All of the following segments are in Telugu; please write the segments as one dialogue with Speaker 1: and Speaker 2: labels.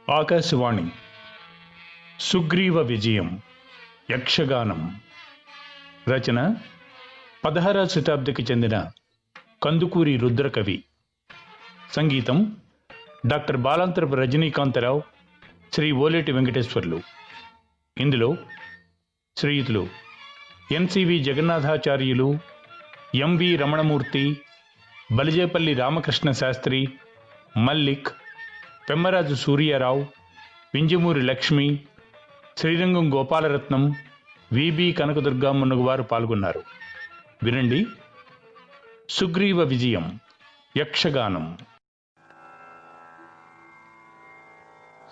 Speaker 1: ఆకాశవాణి సుగ్రీవ విజయం యక్షగానం రచన 16వ శతాబ్దికి చెందిన కందుకూరి రుద్రకవి. సంగీతం డాక్టర్ బాలాంతరపు రజనీకాంతరావు, శ్రీ ఓలేటి వెంకటేశ్వర్లు. ఇందులో శ్రీయుతులు NCV Jagannathacharyulu, MV Ramanamurthy, Balijepalli Ramakrishna Sastry, Mallik, Pemmaraju Surya Rao, Vinjamuri Lakshmi, Srirangam Gopalaratnam, VB Kanakadurga మున్నగువారు పాల్గొన్నారు. వినండి సుగ్రీవ విజయం యక్షగానం.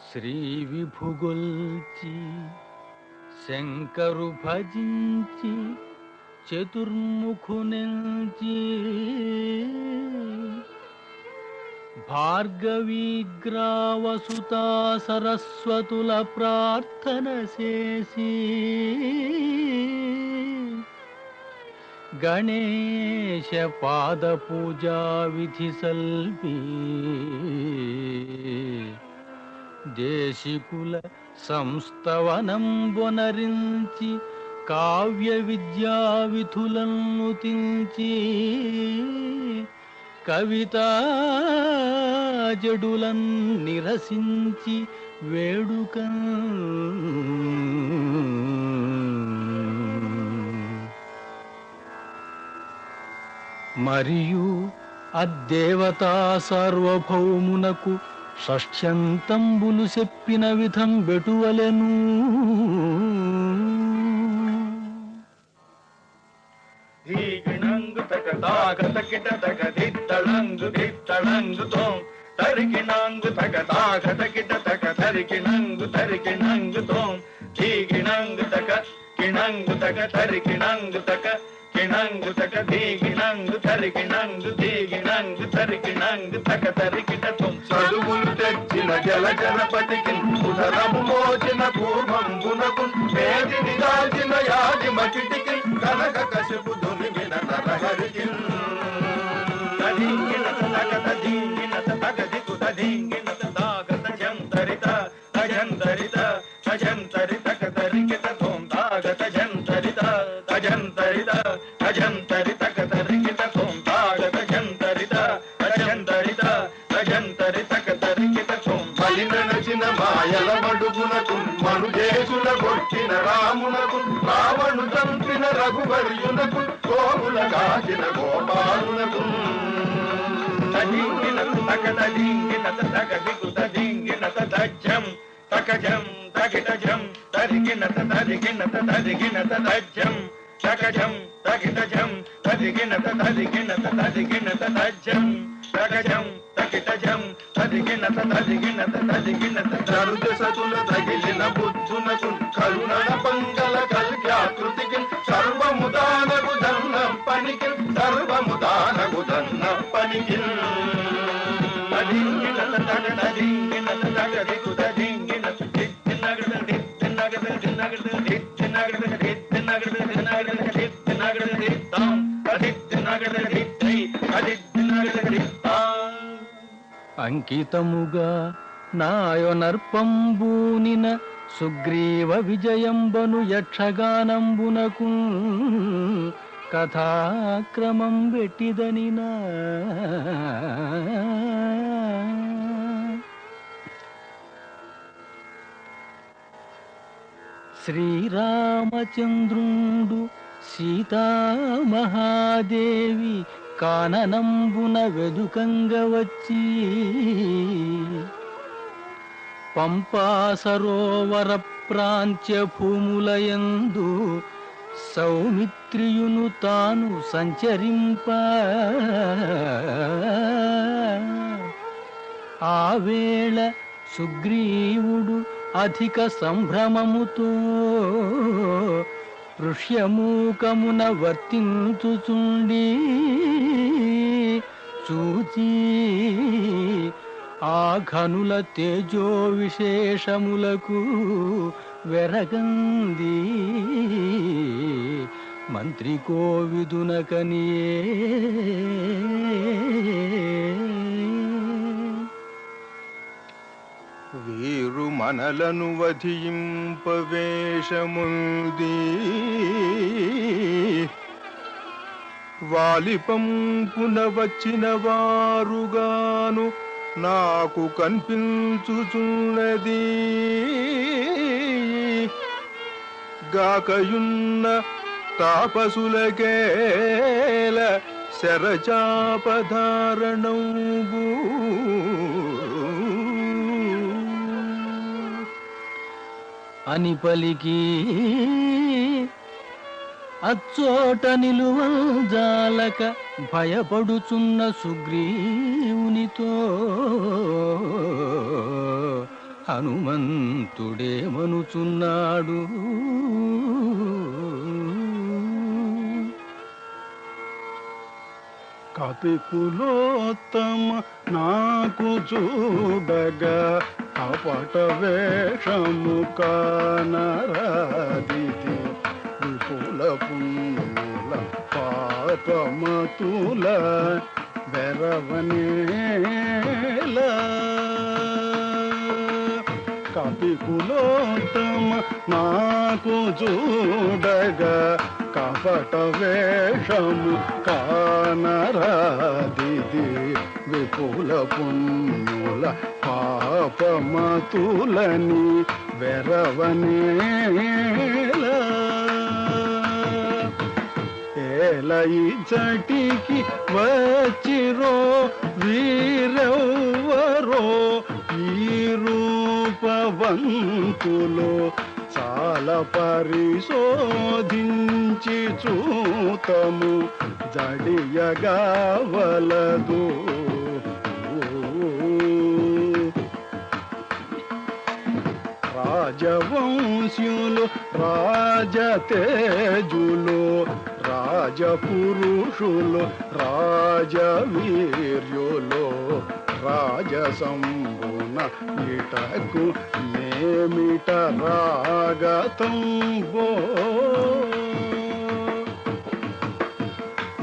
Speaker 2: శ్రీ విభుగొల్చి శంకరు భజించి చతుర్ముఖునెల్చి భార్గవీగ్రావసుతా సరస్వతుల ప్రార్థన చేసి గణేశ పాద పూజా విధి సల్పి దేశికుల సంస్తవనంబొనరించి కావ్య విద్యా విధులను తించి కవితా జడులన్ నిరసించి వేడుక మరియు అద్దేవతా సార్వభౌమునకు షష్ఠ్యంతంబులు చెప్పిన విధం బెటువలెను.
Speaker 3: తగ దిత్తళంగు దిత్తళంగు తోం తరికిణంగు తగ తాగ తగిట తగ తరికిణంగు తరికిణంగు తోం ధీగిణంగు తగ కిణంగు తగ తరికిణంగు తగ కిణంగు తగ ధీగిణంగు తరికిణంగు ధీగిణంగు తరికిణంగు తగ తరికిట తోం చదువులు తెచ్చిన జల జనపతికి ఉదరము మోచిన పూర్వంబునకు వేదిని దాల్చిన యాది మకిటికి కనక కశపు ధుని విన నరహరికి మాయల మడుగునకు మనుజేసుల కొట్టిన రామునకు రావణు చంపిన రఘువర్యునకు గోవుల కాచిన గోపాలునకు తకజం తగిటజం తరిగినత తరిగినత తరిగినత తజ్జం తకజం తగిటజం తరిగినత తరిగినత తరిగినత తజ్జం తకజం తగిటజం తరిగినత తరిగినత తరిగినత దరుజ సతుల తగిలిన బుద్ధునకు కరుణన పంగల కల్క్యాకృతికి సర్వముదానకు దన్న పనికి సర్వముదానకు దన్న పనికి అదింగినత తగ అదింగినత తగ దిగుద దింగినత దిన్నగడ దిన్నగడ దిన్నగడ దిన్నగడ దిన్నగడ దిన్నగడ దిన్నగడ దిత్తాం అదిన్నగడ దిత్తై అదిన్నగడ దిత్తాం
Speaker 2: అంకితముగా నాయొనర్పంబూనిన సుగ్రీవ విజయంబను యక్షగానంబునకు కథాక్రమం పెట్టిదనినా శ్రీరామచంద్రుండు సీతామహాదేవి కాననంబున వెదుకంగ వచ్చి పంపా సరోవర ప్రాంత్య భూములయందు సౌమిత్రియును తాను సంచరింప ఆవేళ సుగ్రీవుడు అధిక సంభ్రమముతో ఋష్యమూకమున వర్తించుచుండి చూచి ఆ ఘనుల తేజో విశేషములకు వెరగంది మంత్రి కోవిదునకనియే
Speaker 4: వీరు మనలను వధింపవేషముంది వాలిపంపున వచ్చిన వారుగాను నాకు కనిపించుచున్నది గాకయున్న తాపసులకేల శరచాపధారణంబు
Speaker 2: అని పలికి అచ్చోట నిలువజాలక భయపడుచున్న సుగ్రీవునితో హనుమంతుడేమనుచున్నాడు.
Speaker 5: కపికులోత్తమ నాకు చూడగా కపట వేషము కానరాదితి విపుల పుణ్యుల పాపమతుల వెరవనేల కపికులోత్తమ నాకు చూడగా కపట వేషము కానరాదిది విపుల పుణ్యుల పాపమతులని వెరవనేల ఏలయి చటికి వచ్చిరో వీరెవ్వరో ఈ రూపవంతులో చాలా పరిశోధించి చూతము జడియగావలదు. రాజవంశులు రాజతేజులు రాజపురుషులు రాజవీర్యులు రాజసంబున ఇటకు నేమిట రాగతంబో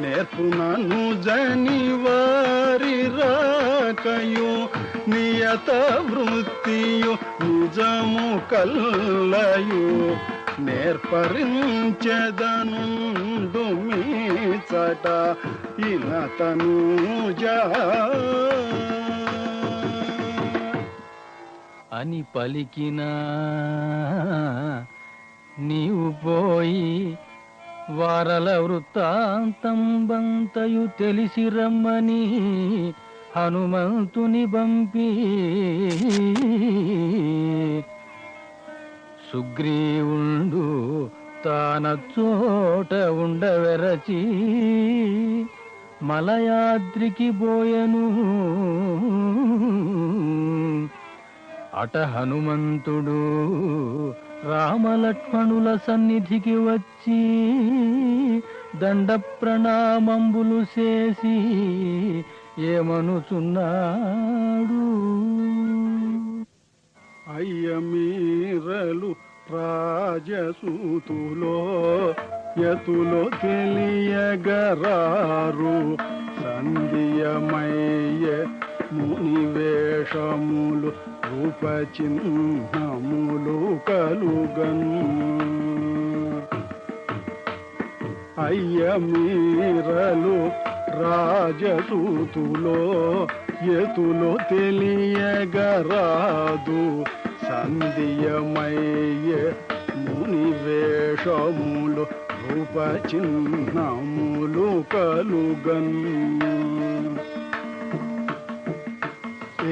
Speaker 5: నేర్పునను జనివారి రాకయు నియత వృత్తియు నిజము కల్లయు నేర్పరించెదనుండు మీచట ఇనతనూజా
Speaker 2: అని పలికినా నీవు పోయి వారల వృత్తాంతం బంతయు తెలిసి రమ్మని హనుమంతుని బంపి సుగ్రీవుండు తాన చోట ఉండవెరచి మలయాద్రికి బోయను. అట హనుమంతుడు రామలక్ష్మణుల సన్నిధికి వచ్చి దండ ప్రణామంబులు చేసి ఏమనుచున్నాడు.
Speaker 5: అయ్యమీరలు రాజసూతులో యతులో తెలియగరారు సంధ్యమయ్య మునివేషములు రూపచిహ్నములు కలుగన్ అయ్యమీరలు రాజసూతులో యతులో తెలియగరాదు సంధ్యమయ్య మునివేషములు రూపచిహ్నములు కలుగన్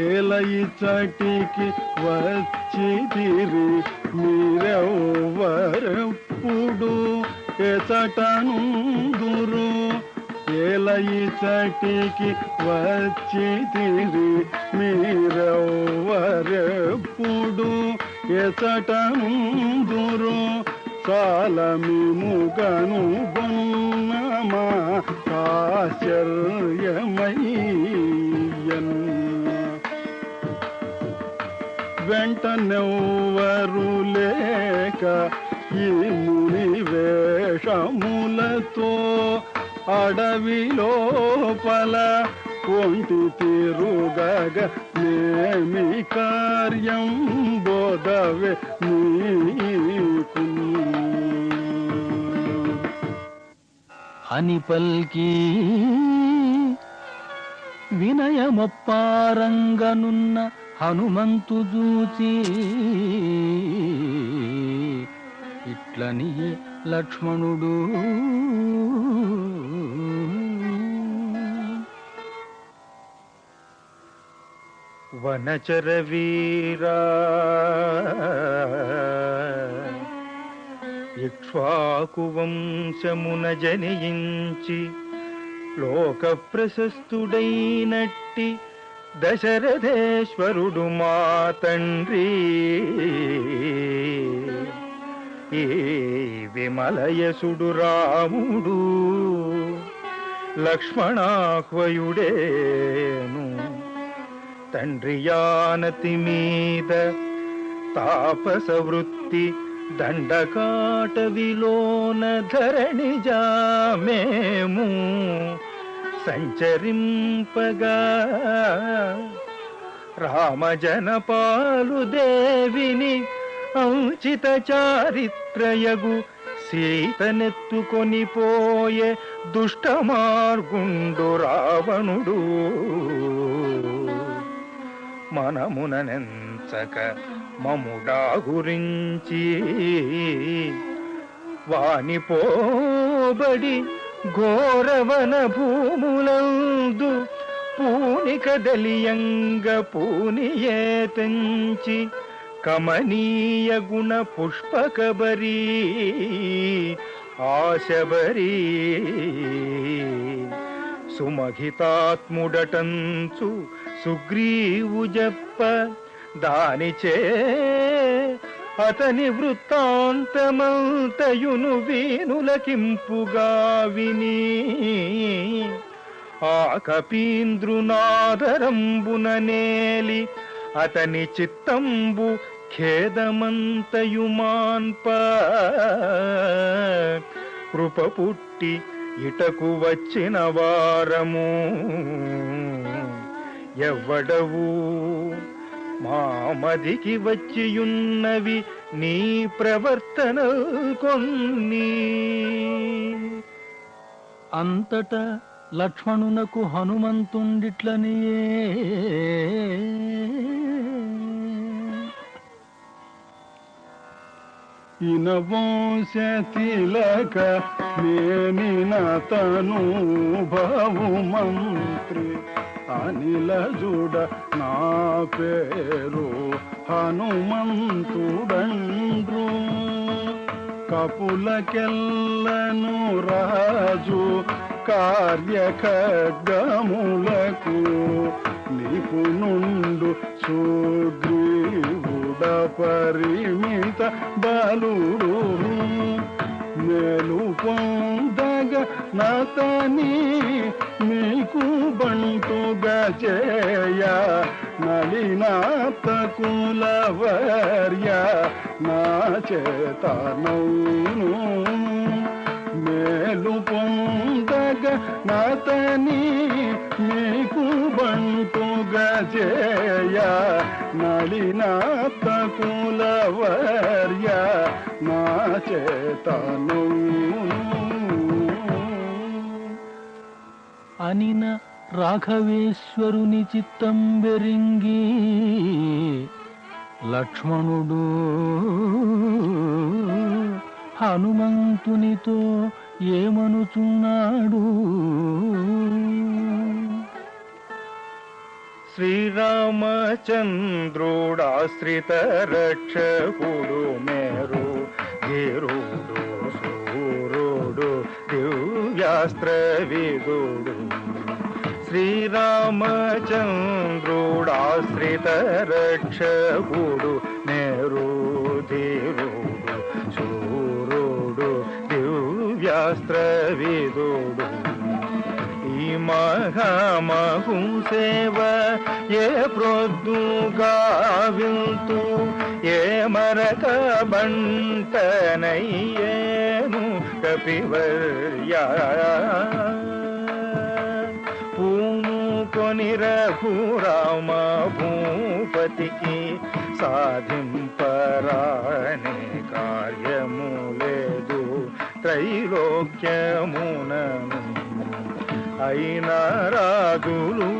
Speaker 5: ఏలయి చటికి వచ్చి తిరి మీరెవ్వరెప్పుడు ఎచటనుందురు ఏలయి చటికి వచ్చి తిరి మీరెవ్వరెప్పుడు ఎచటనుందురు కాలమిముగను బొన్నమా ఆశ్చర్యమయ్యన్ వెంటనెవ్వరు లేక ఈ ముని వేషములతో అడవి లోపల ఒంటి తిరుగగ నేమి కార్యం బోధవే నీకు
Speaker 2: అని పల్కి వినయమొప్పారంగనున్న హనుమంతు జూచి ఇట్లని లక్ష్మణుడు
Speaker 4: వనచర వీరా ఇక్ష్వాకు వంశమున జనించి లోక ప్రశస్తుడైనట్టి దశరథేశ్వరుడు మా తండ్రి ఈ విమలయసుడు రాముడు లక్ష్మణాహ్వయుడేను తండ్రి యానతి మీద తాపస వృత్తి దండకాటవిలోన ధరణిజామేము సంచరింపగా రామజనపాలు దేవిని ఔచిత చారిత్రయగు సీతనెత్తుకొని పోయే దుష్ట మార్గుండు రావణుడు మనముననెంచక మముడా గురించి వానిపోబడి ఘోరవన భూములందు పూనిక దలియంగ పూనియే తెంచి కమనీయ గుణ పుష్పకబరీ ఆశబరీ సుమహితాత్ముడటంచు సుగ్రీవు జప్ప దానిచే అతని వృత్తాంతమంతయును వీనులకింపుగా విని ఆ కపీంద్రునాదరంబున నేలి అతని చిత్తంబు ఖేదమంతయు మాన్ప కృప పుట్టి ఇటకు వచ్చిన వారము ఎవ్వడవు మా మదికి వచ్చియున్నవి నీ ప్రవర్తన కొన్ని.
Speaker 2: అంతట లక్ష్మణునకు హనుమంతుండిట్లనియే
Speaker 5: ఇనవంశ తిలక నేనిన తను భవు మంత్రి అనిలజుడ నా పేరు హనుమంతుడండ్రు కపులకెల్లను రాజు కార్యఖడ్గములకు నిపుణుండు సుగ్రీవుడ పరిమిత బలుడు మేలు పొందగ నతని మీకు బంటుగా చేయ నలినాత కులవర్య నా చేతనౌను మేలు పొందగ నతని మీకు బంటుగా చేయ నలినాత కులవర్య నా చేతనౌను
Speaker 2: అనిన రాఘవేశ్వరుని చిత్తం బెరింగి లక్ష్మణుడు హనుమంతునితో ఏమనుచున్నాడు?
Speaker 4: శ్రీరామచంద్రుడాశ్రిత రక్షకుడు మేరు ధీరుడు సూరుడు దివ్యాస్త్ర విదుడు శ్రీరామచంద్రుడాశ్రిత రక్షకుడు మేరు ధీరుడు సూరుడు దివ్యాస్త్ర విదుడు ఈ మహామహు సేవ ఏ ప్రొద్దుగా వింతు ఏ మరక బంటనయ్యేను కపివర్య పూముకొ అని రఘురామ భూపతికి సాధింపరాని కార్యము లేదు త్రైలోక్యమునను. అయిన రాజులు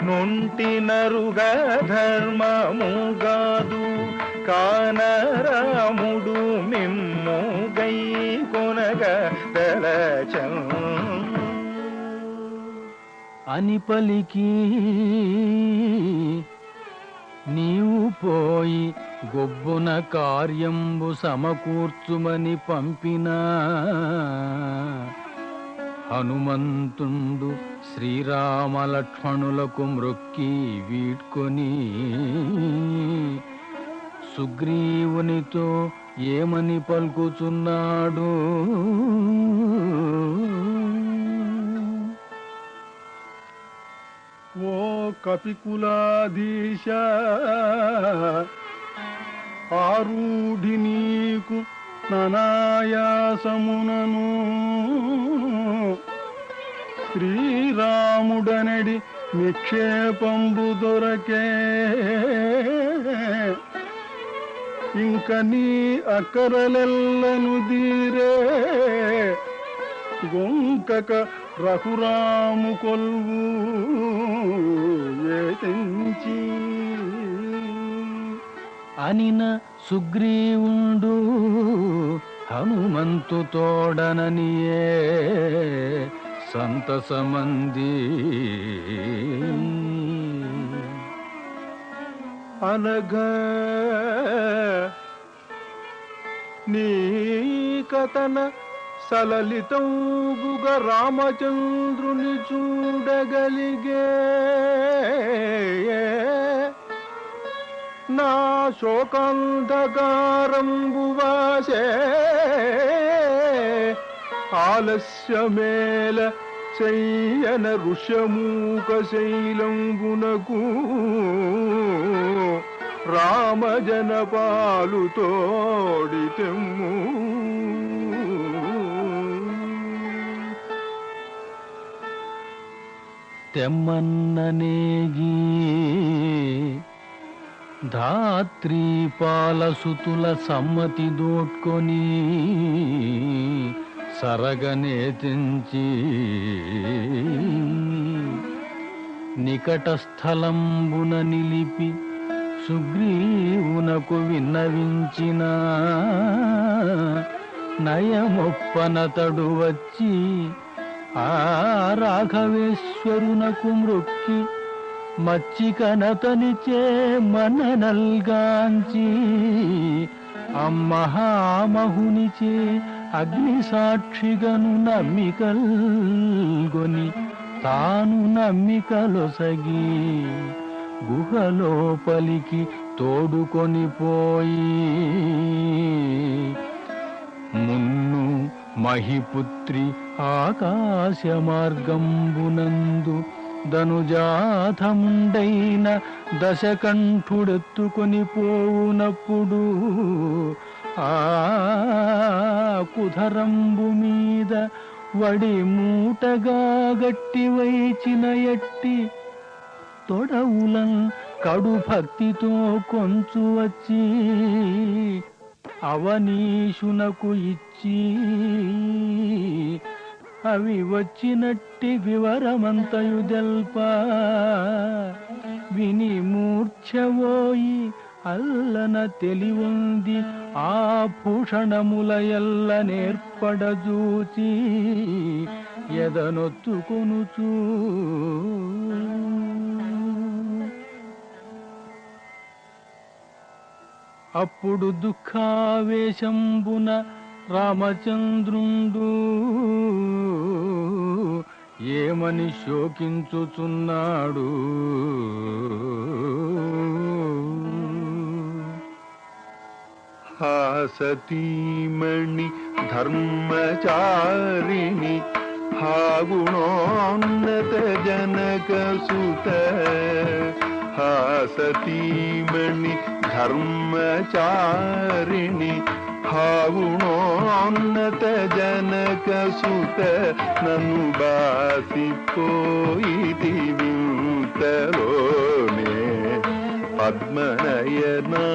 Speaker 4: నొంటినరుగా ధర్మముగాదు కానరాముడు మిమ్ము గై కొనగ దళచం
Speaker 2: అని పలికి నీవు పోయి గొబ్బున కార్యంబు సమకూర్చుమని పంపిన హనుమంతుండు శ్రీరామ లక్ష్మణులకు మ్రొక్కి వీడ్కొని సుగ్రీవునితో ఏమని పలుకుచున్నాడు.
Speaker 5: ఓ కపికులాధీశ, ఆరూఢి నీకు ననాయాసమునను శ్రీరాముడనడి నిక్షేపంబు దొరకే. ఇంక నీ అక్కరలెల్లను దీరే గొంకక రఘురాము కొల్వు ఏతించి
Speaker 2: అనిన సుగ్రీవుండు హనుమంతు తోడననియే సంతసమంది.
Speaker 5: అనగా నీ కథన సలలితంబుగ రామచంద్రుని చూడగలిగే నా శోకాంధకారంబు వాసే ఆలస్యమేల శయ్యన ఋష్యమూక శైలంబునకు రామజన పాలు తోడితెమ్ము.
Speaker 2: తెమ్మన్ననేగి ధాత్రీ పాలసుతుల సమ్మతి దోడ్కొని సరగనే తెంచి నికట స్థలంబున నిలిపి సుగ్రీవునకు విన్నవించిన నయమొప్పనతడు వచ్చి ఆ రాఘవేశ్వరునకు మ్రొక్కి మచ్చికనతనిచే మననల్గాంచి అమ్మహామహునిచే అగ్ని సాక్షిగను నమ్మికల్గొని తాను నమ్మికలొసగి గుహలోపలికి తోడుకొని పోయి మున్ను మహిపుత్రి ఆకాశ మార్గంబునందు ధనుజాథముండైన దశకంఠుడెత్తుకొని పోవునప్పుడు ఆ కుధరంబు మీద వడి మూటగా గట్టి వైచిన ఎట్టి తొడవులం కడు భక్తితో కొంచు వచ్చి అవనీషునకు ఇచ్చి అవి వచ్చినట్టి వివరమంతయు దెల్ప విని మూర్ఛవోయి అల్లన తెలివుంది ఆ భూషణముల ఎల్ల నేర్పడజూచి ఎదనొత్తుకొనుచూ అప్పుడు దుఃఖావేశంబున రామచంద్రుండు ఏమని శోకించుచున్నాడు.
Speaker 4: సతీమణి ధర్మచారిణి హా గుణోన్నత జనక సుత సతీమణి ధర్మచారిణి హావుణోన్నత జనక సుత నన్ను బాసిపోయితి వింతలోనే పద్మనయనా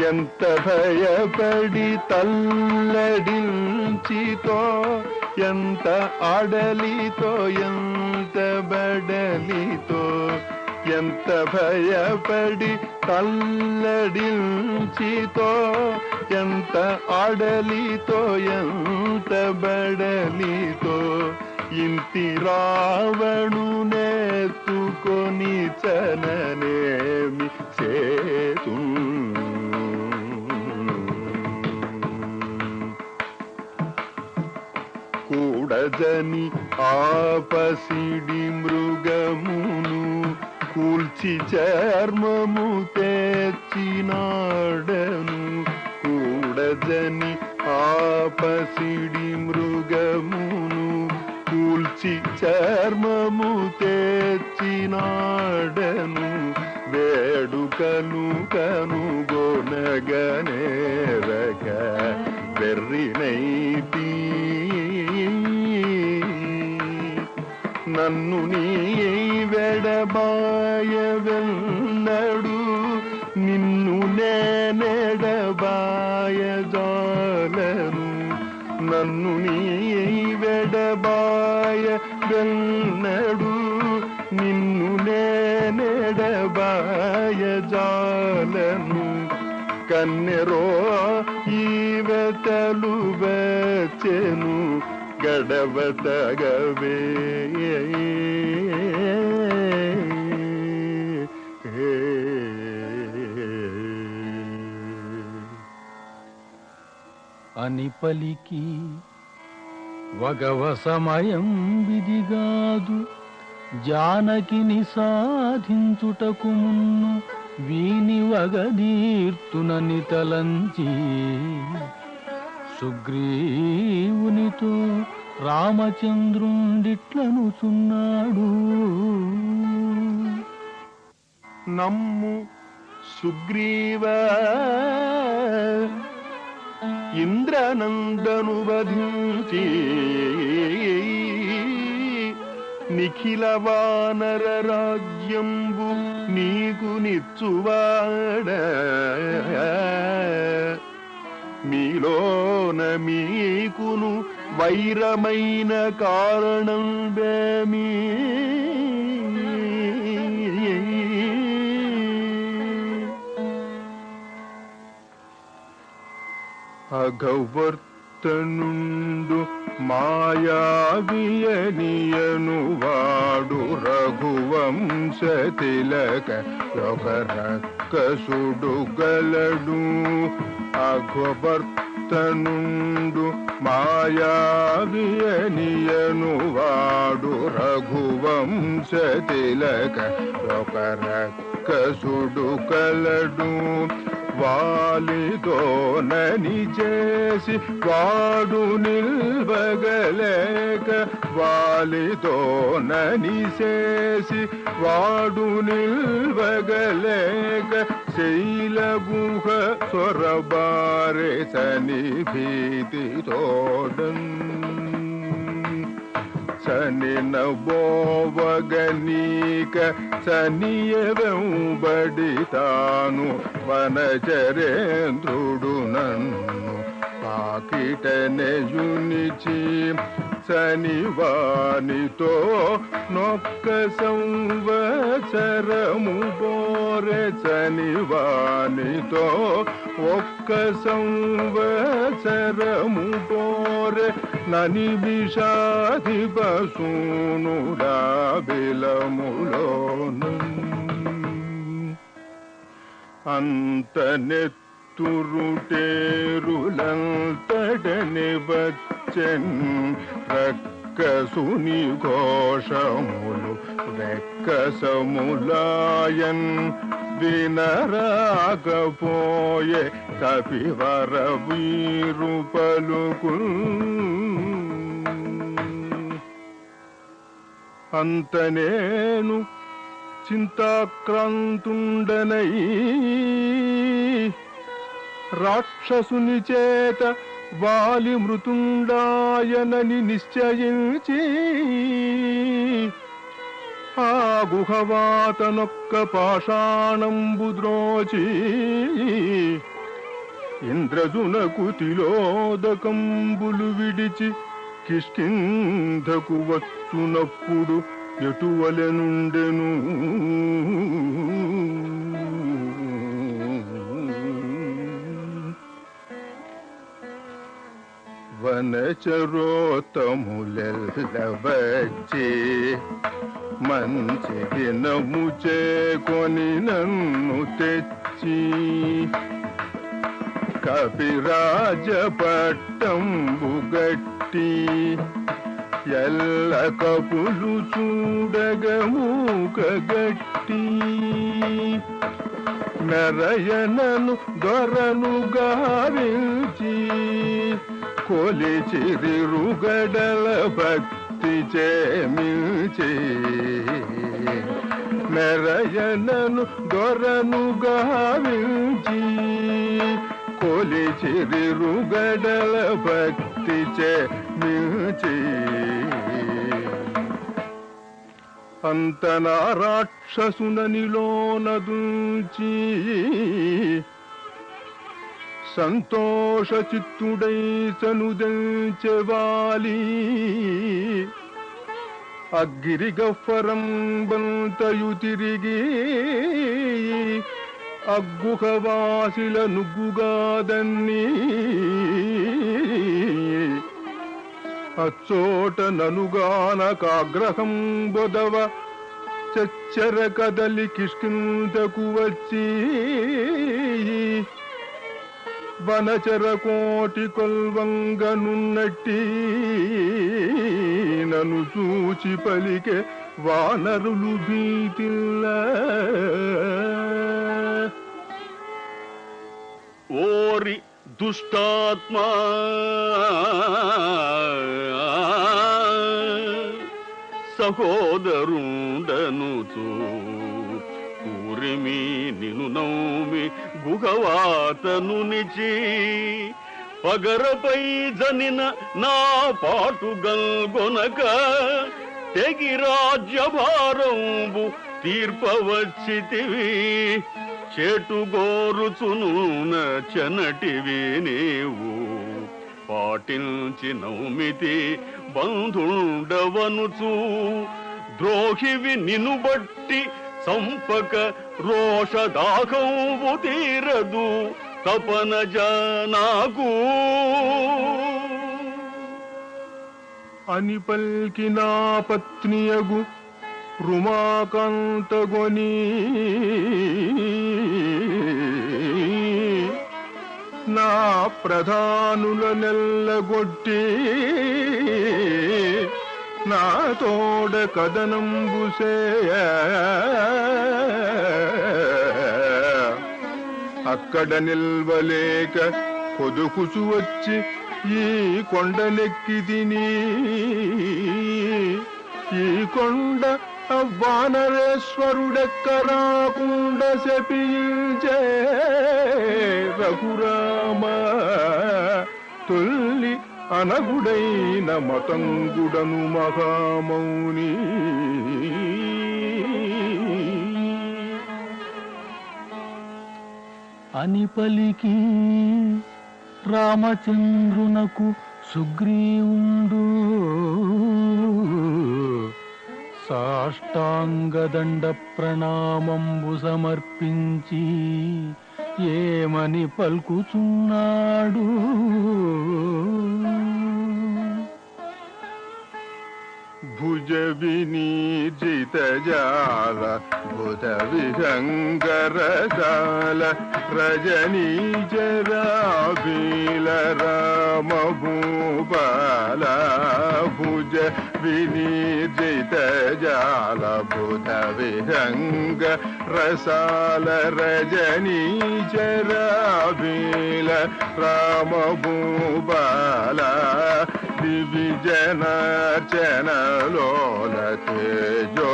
Speaker 4: ఎంత భయపడి తల్లడించితో ఎంత ఆడలితో ఎంత బడలితో ఎంత భయపడి తల్లడించితో ఎంత ఆడలితో ఎంత బడలితో ఇంటి రావణు నెత్తుకొని చననేమి సేతు కూడదని ఆపసిడి మృగమును కూల్చి చర్మము తెచ్చినాడను కూడదని ఆపసిడి మృగమును కూల్చి చర్మము తెచ్చినాడను వేడుకను కనుగొనగనేరక వెర్రినైతి నన్ను నీ వెడబాయవెన్నడు నిన్ను నేనెడబాయజాలను నన్ను నీ వెడబాయవెన్నడు నిన్ను నేనెడబాయజాలను కన్నెరో ఈవెతలు వచ్చెను గడవ తగవే
Speaker 2: అని పలికి వగవ సమయం విధిగాదు జానకిని సాధించుటకు మున్ను వీని వగదీర్తునని తలంచి సుగ్రీవునితో రామచంద్రుండిట్లనుచున్నాడు.
Speaker 4: నమ్ము సుగ్రీవ ఇంద్రనందను వధించి నిఖిల వానర రాజ్యంబు నీకు నిచ్చువాడ మీలోన మీకును వైరమైన కారణం వేమి అఘవర్తనుండు మాయావియనియను వాడు రఘువంశ తిలక ఒక రక్కసుడు గలడు అఘవర్తనుండు మాయావియనియను వాడు రఘువంశ తిలక ఒక రక్కసుడు కలడు వాలితోనని చేసి వాడు నిల్వగలేక వాలితోనని చేసి వాడు నిల్వగలేక శైలగుహ సొరబారే సని భీతితోడన్ సని నబోవగనీక సనియవెంబడి తాను వనచరేంద్రుడు నన్ను పాకిటనెయునిచి శనివానితో నొక్క సంవత్సరము పోరె శనివానితో ఒక్క సంవత్సరము పోరె నని విషాధిపసూనుడా బిలములోను అంతనెత్తురుటేరులంతడని వచ్చెన్ రక్కసుని ఘోషములు వెక్కసములాయన్ వినరాకపోయే కపివర వీరు పలుకు
Speaker 5: అంత నేను చింతాక్రాంతుండనై రాక్షసుని చేత వాలి మృతుండాయనని నిశ్చయించి ఆ గుహవాతనొక్క పాషాణంబు ద్రోచి ఇంద్రజునకు తిలోదకంబులు విడిచి కిష్కింధకు వచ్చునప్పుడు ఎటువలెనుండెను వనచరోత్తములెల్లవచ్చి మంచి దినము చేకొని నన్ను తెచ్చి కపిరాజ పట్టంబు గట్టి ఎల్ల కపులు చూడగమూక గట్టి నరయనను దొరను గావించి కొలిచిరిరుగడల భక్తి చేమిల్చి నరయనను దొరను గావించి కొలిచిరిరుగడల భక్తి చేమిల్చి అంతనా రాక్షసుననిలోనదుంచి సంతోష చిత్తుడై సనుదంచెవాలి అగ్గిరిగఫరంబంతయు తిరిగి అగ్గుహవాసిల నుగ్గుగాదన్ని అచ్చోట ననుగానకాగ్రహం బొదవ చచ్చర కదలి కిష్కిందకు వచ్చి వనచర కోటి కొల్వంగనున్నట్టి నన్ను చూచి పలికే వానరులు భీతిల్ల
Speaker 3: ఓరి దుష్టాత్మా సహోదరుండనుచు ఊరిమి నిను నౌమి గుహవాతను నిచి పగరపై జనిన నా పాటు గల్గొనక తెగి రాజ్యభారంబు తీర్పవచ్చితివి చేటుగోరుచునున చెనటివి నీవు పాటించి నౌమితి బంధుండవనుచు ద్రోహివి నిను బట్టి సంపక రోషదాహంబు తీరదు తపన జనాకు
Speaker 5: అని పల్కిన పత్నియగు రుమాకాంతగొని నా ప్రధానుల నెల్లగొట్టి నా తోడ కదనంబుసేయ అక్కడ నిల్వలేక కొదుకుచు వచ్చి ఈ కొండనెక్కి తిని ఈ కొండ వానరేశ్వరుడెక్కరాకుండ శపించే రఘురామ తొల్లి అనగుడైన మతంగుడను మహామౌని
Speaker 2: అని పలికి రామచంద్రునకు సుగ్రీవుండు సాష్టాంగదండ ప్రణామంబు సమర్పించి ఏమని పల్కుచున్నాడు
Speaker 5: భుజ వినీజిత జాల బుధ విహంగరసాల రజనీచరాబీల రామ భూపాల భుజ వినీజిత జాల బుధ విహంగ రసాల రజనీచరాబీల రామ భూపాల దివిజనార్చనలోల తేజో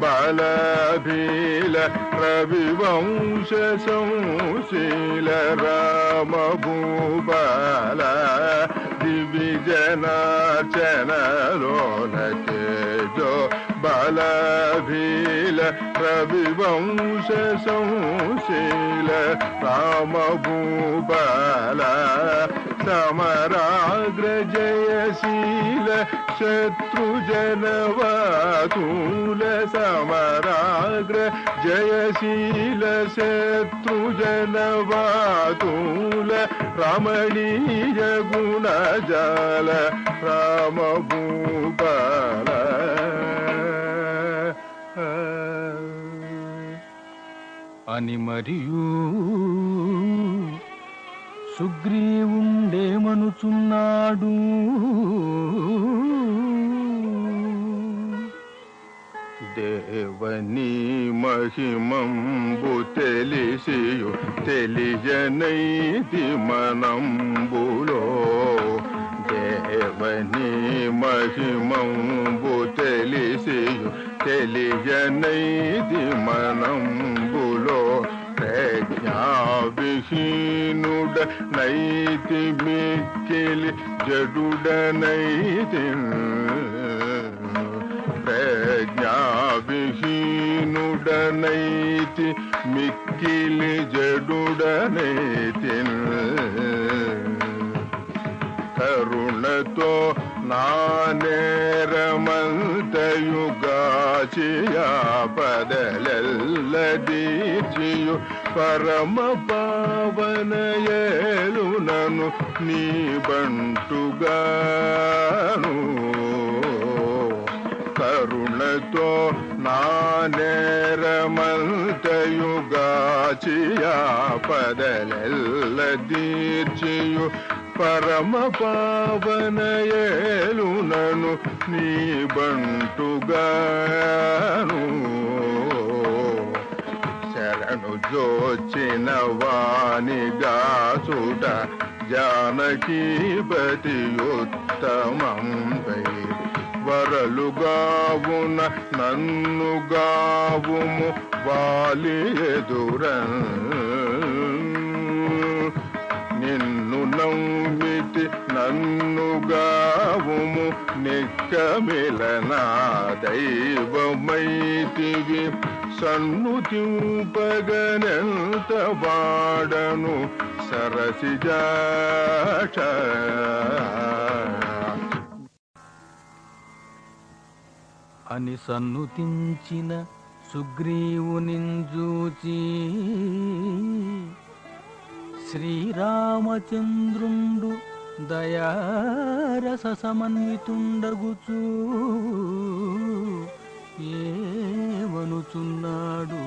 Speaker 5: బలభీల రవివంశ సంశీల రామభూపాల దివిజనార్చనలోల తేజో బలభీల రవివంశ సంశీల రామభూపాల సమరాగ్ర జయశీల శత్రుజనవాతూల సమరాగ్ర జయశీల శత్రుజనవాతూల రమణీయ గుణజాల రామభూపాల
Speaker 2: అని మరియు సుగ్రీవుండేమనుచున్నాడు.
Speaker 5: దేవనీ మహిమంబు తెలిసియు తెలియనైతి మనంబులో దేవనీ మహిమంబు తెలిసియు తెలియనైతి మనంబులో ప్రజ్ఞావిహీనుడ నైతి మిక్కిలి జడుడ నైతి ప్రజ్ఞావిహీనుడ నైతి మిక్కిలి జడుడ నైతి కరుణతో నానేరమంతయుగాచియా పదలెల్లదీచియు పరమ పావనయేలునను నీ బంటుగాను కరుణతో నానేరమంతయుగాచియా పదలెల్లదీచియు పరమ పావనయేలునను నీ బంటుగాను శరణు జోచిన వాణిగాసుట జానకీపతియుత్తమంపై వరలుగావున నన్నుగావుము వాలి ఎదురన్ నిన్ను నమ్మితి నన్నుగావుము నిక్కమిలనా దైవమైతివి సన్నుతింపగనెంత వాడను సరసిజాక్ష
Speaker 2: అని సన్నుతించిన సుగ్రీవునింజూచి శ్రీరామచంద్రుండు దయారస సమన్వితుండగుచూ ఏమనుచున్నాడు.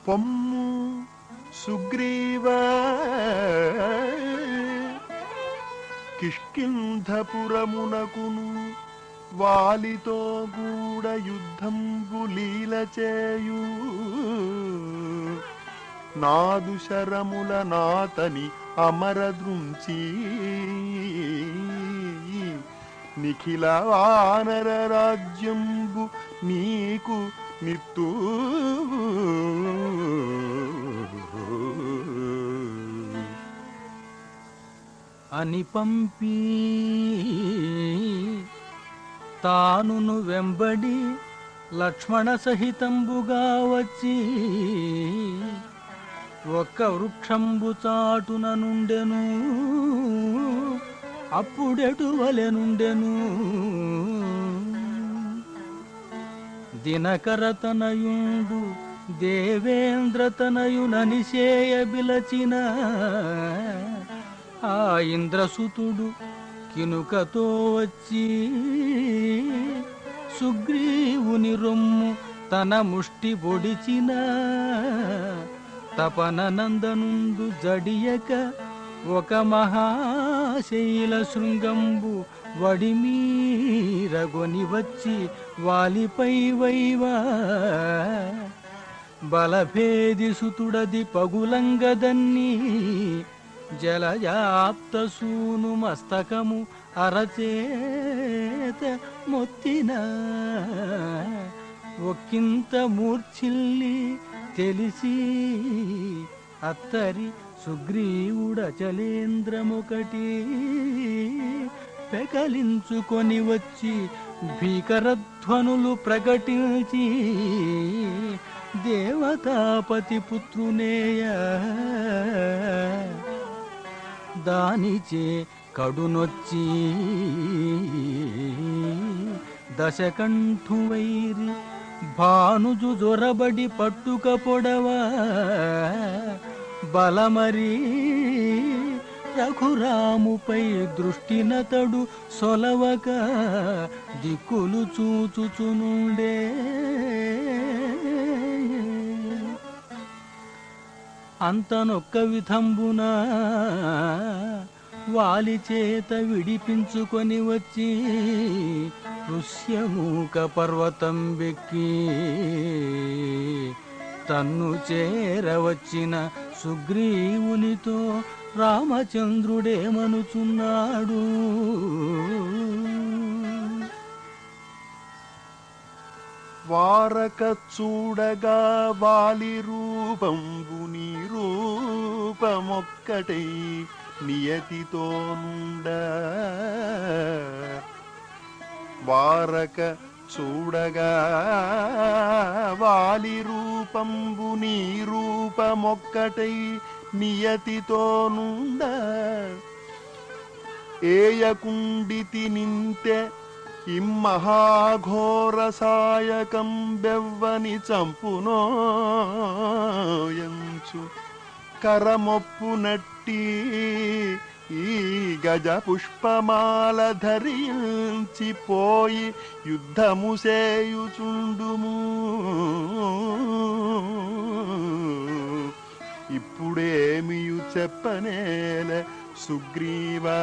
Speaker 5: పొమ్ము సుగ్రీవ కిష్కింధపురమునకును వాలితో గూడ యుద్ధంబు లీల చేయు నాదు శరముల నాతని అమరదృంచి నిఖిల వానర రాజ్యంబు నీకు నిత్తు
Speaker 2: అని పంపి తానును వెంబడి లక్ష్మణ సహితంబుగా వచ్చి ఒక్క వృక్షంబు చాటున నుండెను. అప్పుడెటువలెనుండెను. దినకరతనయుండు దేవేంద్రతనయుననిసేయ బిలచిన ఆ ఇంద్రసుతుడు కినుకతో వచ్చి సుగ్రీవుని రొమ్ము తన ముష్టి బొడిచిన తపన నందనుండు జడియక ఒక మహాశైల శృంగంబు వడిమీరగొని వచ్చి వాలిపై వైవా బలభేది సుతుడది పగులంగదన్ని జలజాప్త సూను మస్తకము అరచేత మొత్తిన ఒక్కింత మూర్ఛిల్లి తెలిసి అత్తరి సుగ్రీవుడచలేంద్రమొకటి పెకలించుకొని వచ్చి భీకరధ్వనులు ప్రకటించి దేవతాపతి పుత్రునేయ దానిచే కడునొచ్చి దశకంఠువైరి భానుజు జొరబడి పట్టుక పొడవా బలమరి రఘురాముపై దృష్టినతడు సొలవక దిక్కులు చూచుచునుండే అంతనొక్క విధంబున వాలి చేత విడిపించుకొని వచ్చి ఋష్యమూక పర్వతం వెక్కి తన్ను చేరవచ్చిన సుగ్రీవునితో రామచంద్రుడేమనుచున్నాడు.
Speaker 5: వారక చూడగా వాలి రూపంబు నీ రూపమొక్కటై నియతితో నుండ వారక చూడగా వాలి రూపంబు నీ రూపమొక్కటై నియతితో నుండ ఏయకుండితి నింతే ఇమ్మహాఘోర సాయకం బెవ్వని చంపునోయంచు కరమొప్పునట్టి ఈ గజ పుష్పమాల ధరించి పోయి యుద్ధము సేయుచుండుము. ఇప్పుడేమియు చెప్పనేల సుగ్రీవా,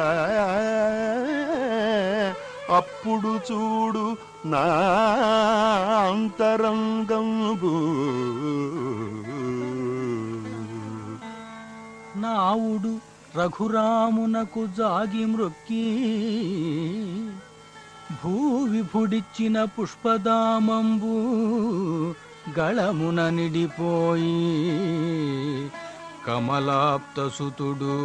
Speaker 5: అప్పుడు చూడు నా అంతరంగంబు.
Speaker 2: నావుడు రఘురామునకు జాగి మ్రొక్కి భూవిభుడిచ్చిన పుష్పదామంబు గళమున నిడిపోయి కమలాప్తసుతుడు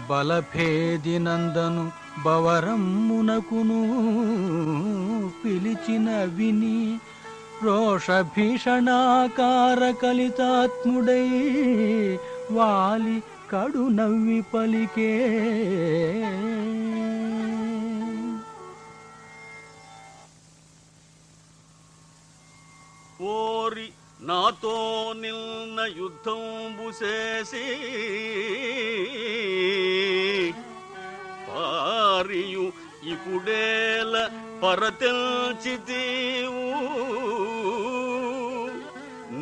Speaker 2: బలభేది నందను బవరమ్మునకును పిలిచిన విని రోషభీషణాకార కలితాత్ముడై వాలి కడు నవ్వి పలికే.
Speaker 3: ఓరి నాతో నిన్న యుద్ధంబు చేసి పారియు ఇప్పుడేల పరతెల్చితీవు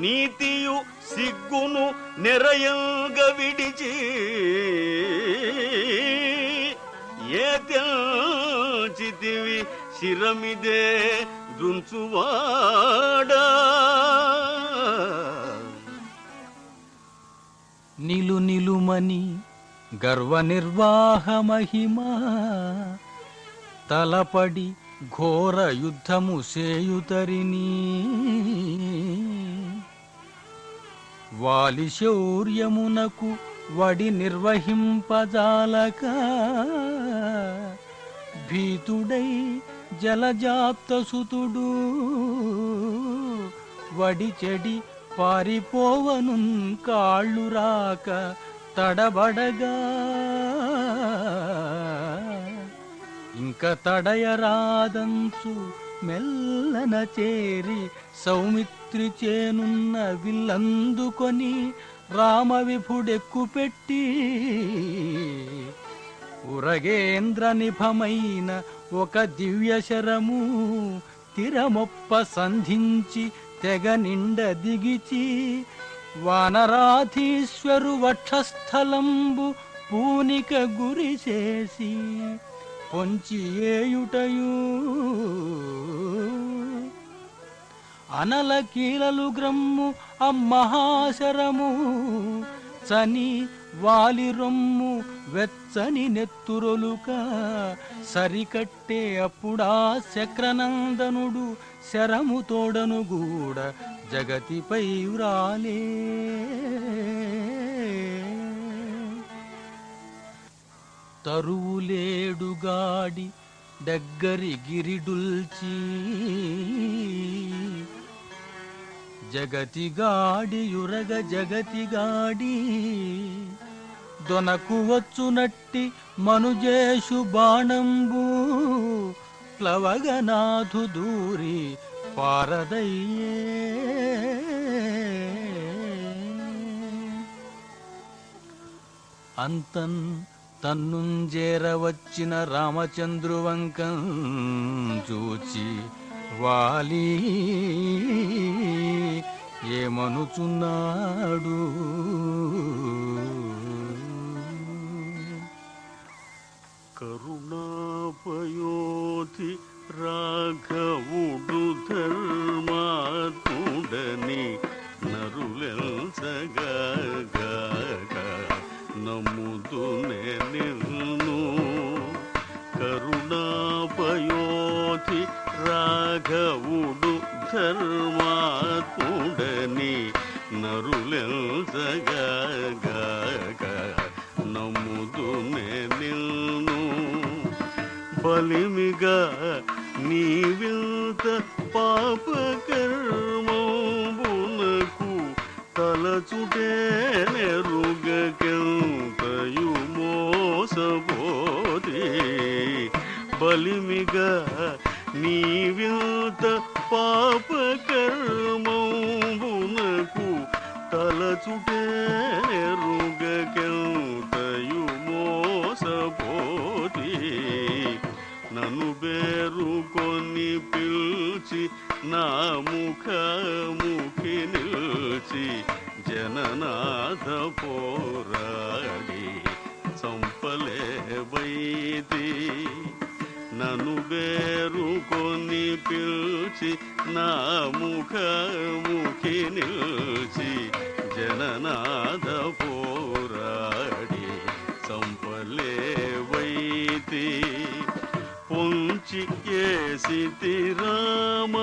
Speaker 3: నీతియు సిగ్గును నెరయంగ విడిచి ఏ తెల్చితివి శిరమిదే దృంచువాడా.
Speaker 2: నిలు నిలుమని గర్వ నిర్వాహ మహిమా తలపడి ఘోర యుద్ధము సేయుతరిని వాలి శౌర్యమునకు వడి నిర్వహింపజాలక భీతుడై జలజాప్తసుతుడు వడి చెడి పారిపోవను కాళ్ళు రాక తడబడగా ఇంక తడయరాదంచు మెల్లన చేరి సౌమిత్రి చేనున్న విల్లందుకొని రామవిభుడెక్కుపెట్టి ఉరగేంద్ర నిభమైన ఒక దివ్యశరము తిరమొప్ప సంధించి తెగ నిండ దిగిచి వానరాధీశ్వరు వక్షస్థలంబు పూనిక గురి చేసి పొంచి ఏయుటయు అనల కీలలు గ్రమ్ము అమ్మహాశరము పచ్చని వాలి రొమ్ము వెచ్చని నెత్తురొలుక సరికట్టే అప్పుడా శక్రనందనుడు శరము తోడను గూడ జగతిపై వ్రాలే. తరువులేడుగాడి దగ్గరి గిరిడుల్చి జగతిగాడి యురగ జగతిగాడి దొనకు వచ్చునట్టి మనుజేషు బాణంబు ప్లవగనాథు దూరి పారదయ్యే. అంతన్ తన్నుంజేర వచ్చిన రామచంద్రువంకం చూచి వాలి ఏమనుచున్నాడు.
Speaker 3: కరుణాపయోధి రాఘవుడు ధర్మాత్ముడని నరులెల్సగా నమ్ముదునే నిన్ను. కరుణాపయోధి రాఘవుడు ధర్మాత్ముడని నరులెల్సగా నమ్ముదునే నిన్ను. బలిమిగా నీవింత పాపకర్మమునకు తలచుటే నెరుగకెంతయు మోసపోతే. బలిమిగా నీవింత పాపకర్మమునకు తలచుటే నెరుగకెంతయు మోసపోతే. నన్ను బేరుకొని పిలిచి నా ముఖముఖి నిల్చి జననాథ పోరాడి చంపలేవైతి. నన్ను బేరుకొని పిలిచి నా ముఖముఖి నిల్చి జననాథ పోరాడి చంపలేవైతి. పొంచి కేసితిరామ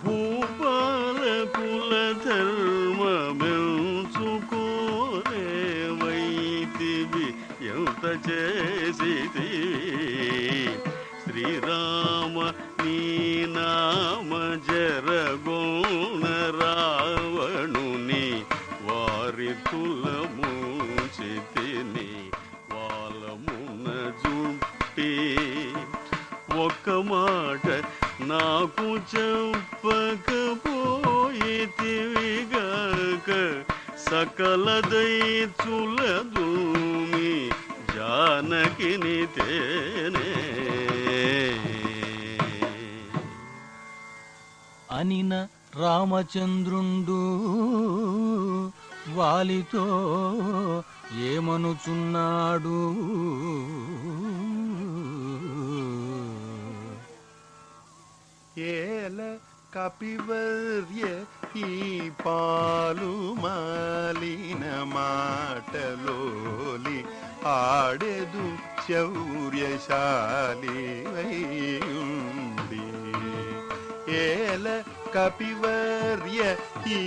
Speaker 3: భూపాలకుల ధర్మమెంచుకోలేవైతివి ఎంత చేసితివి. శ్రీరామ నీ నామ జరగోణ రావణుని వారి తులముచితిని వాలమున జుట్టి. ఒక్క మాట నాకు చెప్పకపోయితివిగాక సకల దైత్యులదూమి జానకిని తేనే.
Speaker 2: అనిన రామచంద్రుండు వాలితో ఏమనుచున్నాడు.
Speaker 5: ఏల కపివర్య ఈ పాలు మాలిన మాటలోలి ఆడెదు శౌర్యశాలి వైయుండి. ఏల కపివర్య ఈ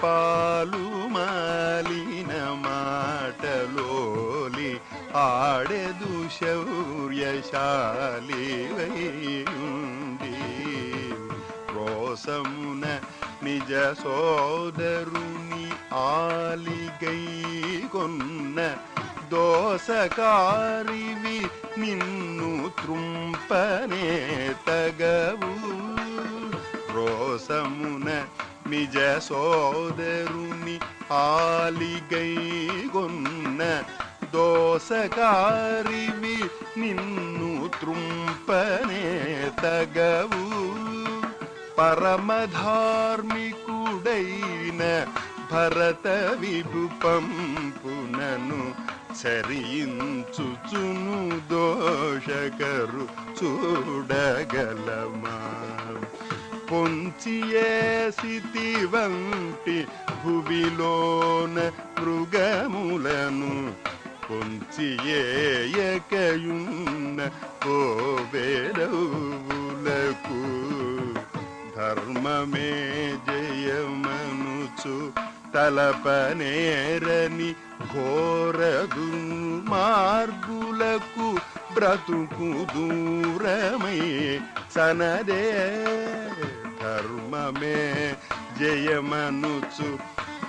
Speaker 5: పాలు మాలిన మాటలోలి ఆడెదు శౌర్యశాలి వైయుండి. రోసమున నిజ సోదరుని ఆలిగై కొన్న దోసకారివి నిన్ను త్రుంపనే తగవు. రోసమున నిజ సోదరుని ఆలిగై కొన్న దోసకారివి నిన్ను త్రుంపనే తగవు. పరమధార్మికుడైన భరత విభుపంపునను చరించుచును దోషకరు చూడగలమా. పొంచియేసితి వంటి భువిలోన మృగములను పొంచియేయకయున్న కోవెలవులకు ధర్మమే జయమనుచు తలపనేరని ఘోర దుర్మార్గులకు బ్రతుకు దూరమై సనదే ధర్మమే జయమనుచు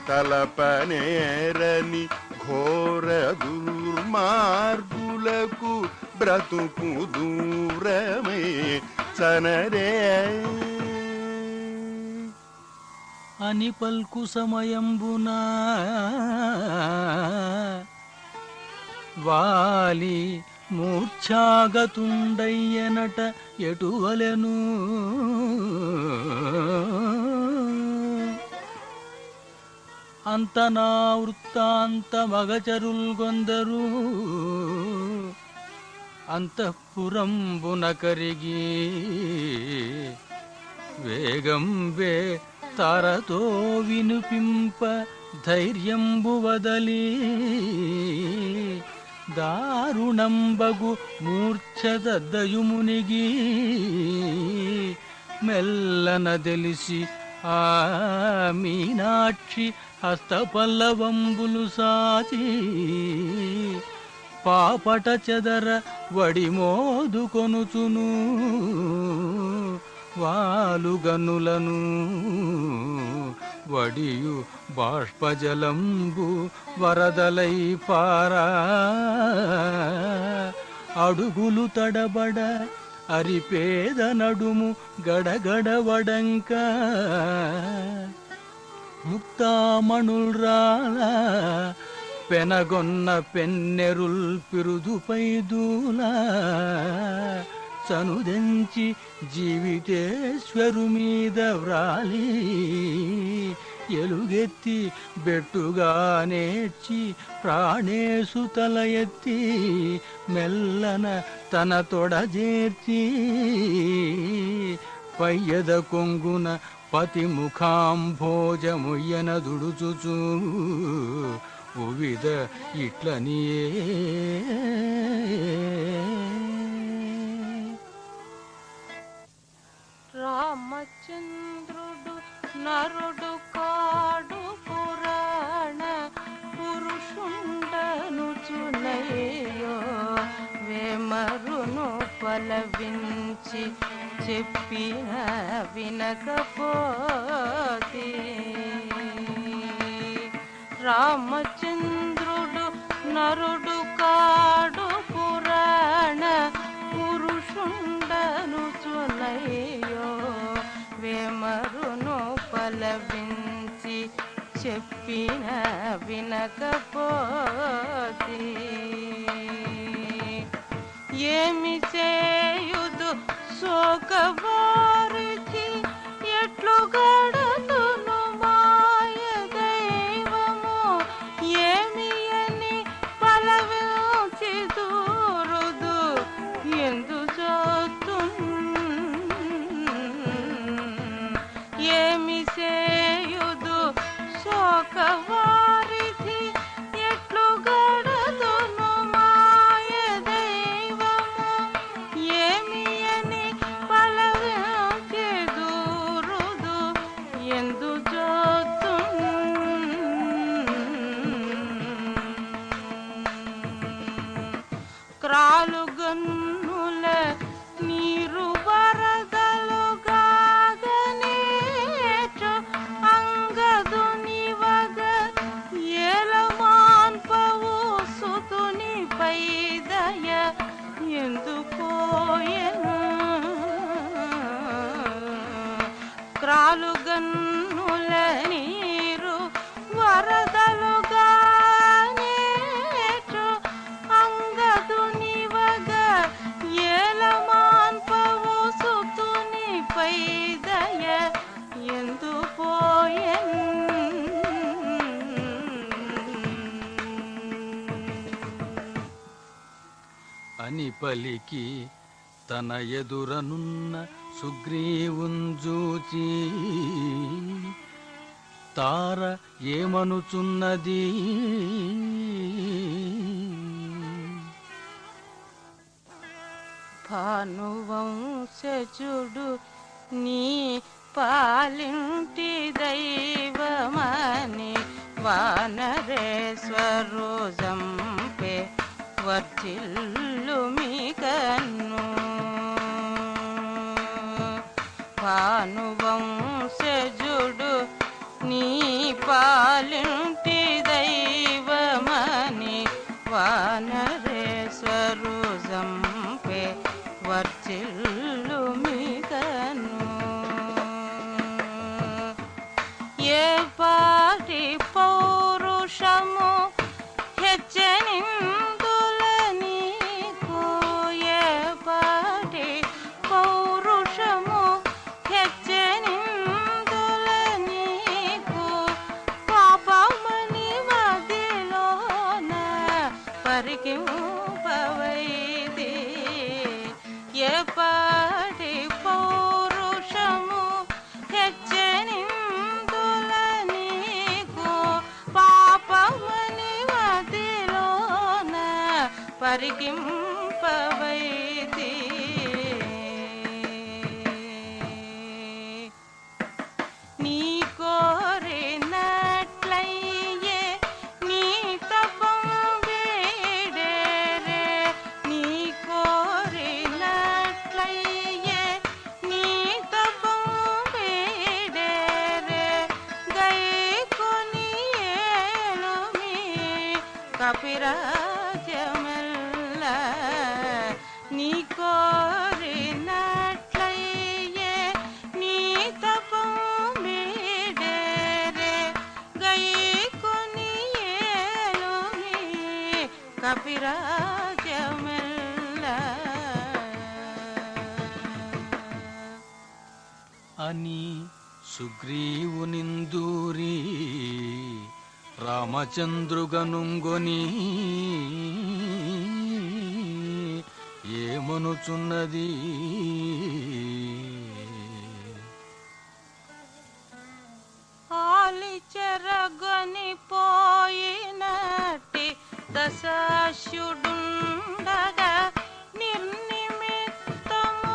Speaker 5: తలపనేరని ఘోర దుర్మార్గులకు బ్రతుకు దూరమై సనదే
Speaker 2: అని పల్కు సమయంబునా వాలి మూర్ఛాగతుండయ్యనట ఎటువలెను అంత నా వృత్తాంత మగచరుల్గొందరు అంతఃపురంబున కరిగి వేగంబే తరతో వినుపింప ధైర్యంబు వదలి దారుణంబగు మూర్ఛదద్దయుమునిగి మెల్లన తెలిసి ఆ మీనాక్షి హస్తపల్లవంబులు సాచి పాపట చెదర వడిమోదు కొనుచును వాలుగనులను వడియు బాష్పజలంబు వరదలై పారా అడుగులు తడబడ అరిపేద నడుము గడగడవడంక ముక్తామణుల్రాల పెనగొన్న పెన్నెరుల్ పిరుదుపై దూలా చనుదెంచి జీవితేశ్వరు మీద వ్రాలి ఎలుగెత్తి బెట్టుగా నేర్చి ప్రాణేశు తల ఎత్తి మెల్లన తన తొడజేర్చి పయ్యద కొంగున పతి ముఖాంభోజముయ్యన దుడుచుచూ ఉవిద ఇట్లనియే
Speaker 6: రామచంద్రుడు నరుడు కాడు పురాణ పురుషుండను చునయ్యో వేమరును పలవించి చెప్పిన వినకపోతే రామచంద్రుడు నరుడు కాడు పురాణ పురుషుండను చునయ్యో వేమరును పలవించి చెప్పిన వినకపోతే ఏమి చేయుదు శోకవారికి ఎట్లు గడతును మాయ దైవము ఏమి అని పలవించి దూరుదు ఎందు ఏమి చేయుదు శోకవారిధి ఎట్లు గడదును మాయ దైవము ఏమి అని పలవించి దూరుదు ఎందు క్రాలుగన్నుల నీరు వరదలుగాగనేచు అంగదునివగ ఏలమాన్పవు సుతుని పైదయ ఎందుకోయను క్రాలుగన్నుల నీరు వరదలుగానేచు అంగదునివగ ఏలమాన్పవు సుతుని పైదయ ఎందుపోయెను
Speaker 2: అని పలికి తన ఎదురనున్న సుగ్రీవుంజూచి తార ఏమనుచున్నది
Speaker 6: భానువంశజుడు నీ పాలింటి దైవమని వానరేశ్వరు జంపే వర్చిల్లు మీ కన్ను భానువంశజుడు నీ పాలింటి దైవమని వానరేశ్వరు జంపే వర్చిల్లు మీ కన్ను ఏ పాటి పౌరుషము హెచ్చనిందుల నీకు ఏ పాటి పౌరుషము హెచ్చనిందుల నీకు పాపమని మదిలోన పరికింపవైది ఏ పాటి పౌరుషము హెచ్చనిందుల నీకు పాపమని మదిలోన పరికింపవైది నీ కోరినట్లయ్యే నీ తపం వేడేరే నీ కోరినట్లయ్యే నీ తపం వేడేరే గైకొని ఏలుమి కపిరాజ్యమెల్ల నీ కోరినట్లయ్యే నీ తపం వేడేరే గైకొని ఏలుమి కపిరాజ్యమెల్ల
Speaker 2: అని సుగ్రీవునిందూరి రామచంద్రుగనుంగొని ఏమనుచున్నది
Speaker 6: ఆలిచెరగొని పోయినట్టి దశాశుడుండగా నిర్నిమిత్తము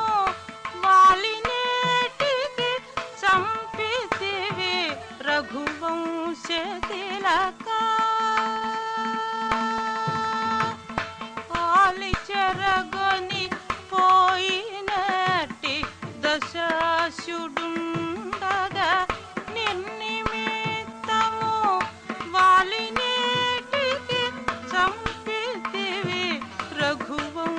Speaker 6: వాలినేటికి సంపితివి రఘువంశ తిలక ఆలిచెరగొని పోయినట్టి దశాశుడుండగా నిర్నిమిత్తము వాలినేటికి సంపితివి రఘువంశ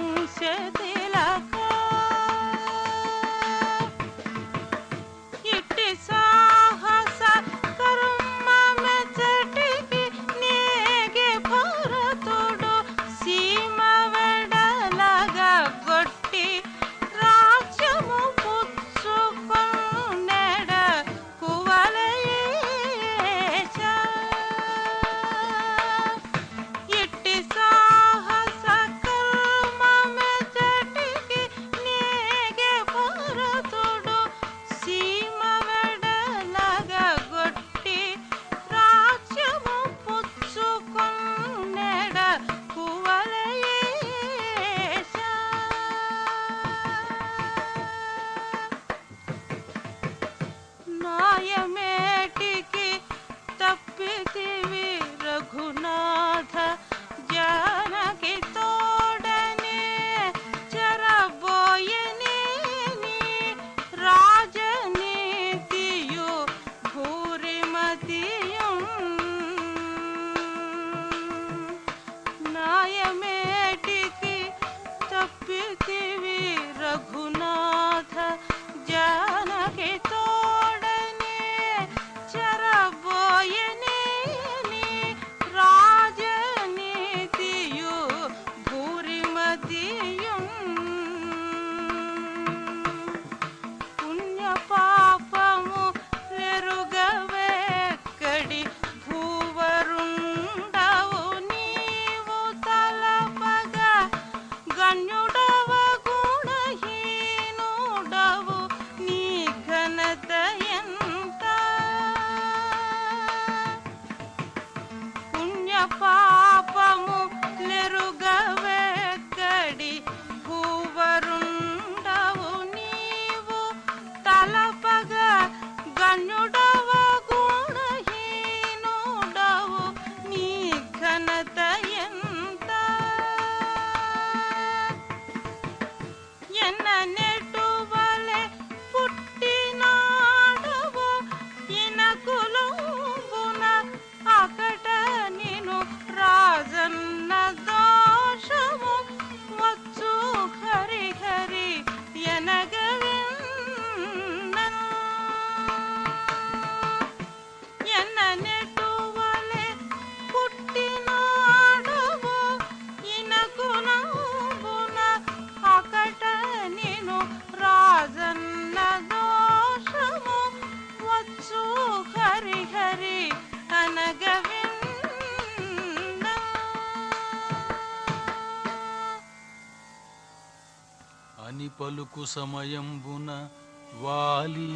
Speaker 2: పలుకు సమయంబున వాలి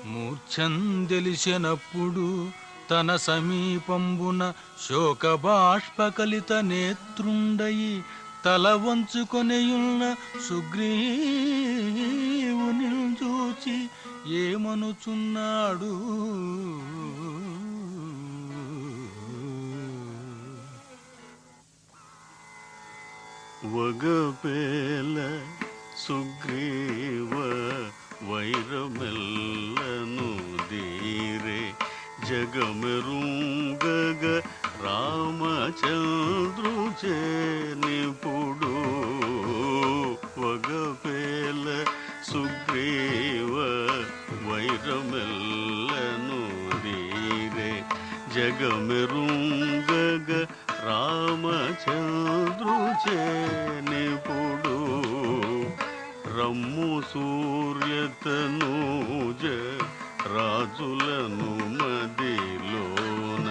Speaker 2: మూర్ఛందెలిసినప్పుడు తన సమీపంబున శోకబాష్పకలిత నేత్రుండయి తల వంచుకొనియున్న సుగ్రీవుని చూచి ఏమనుచున్నాడు?
Speaker 3: వగపేల సుగ్రీవ వైరమెల్లను దీరే జగమెరుంగగ రామచంద్రుచే నిపుడు. వగపేల సుగ్రీవ వైరమెల్లను దీరే జగమెరుంగగ రామచంద్రుచే నిపుడు. రమ్ము సూర్యతనూజ రాజులను మదిలోన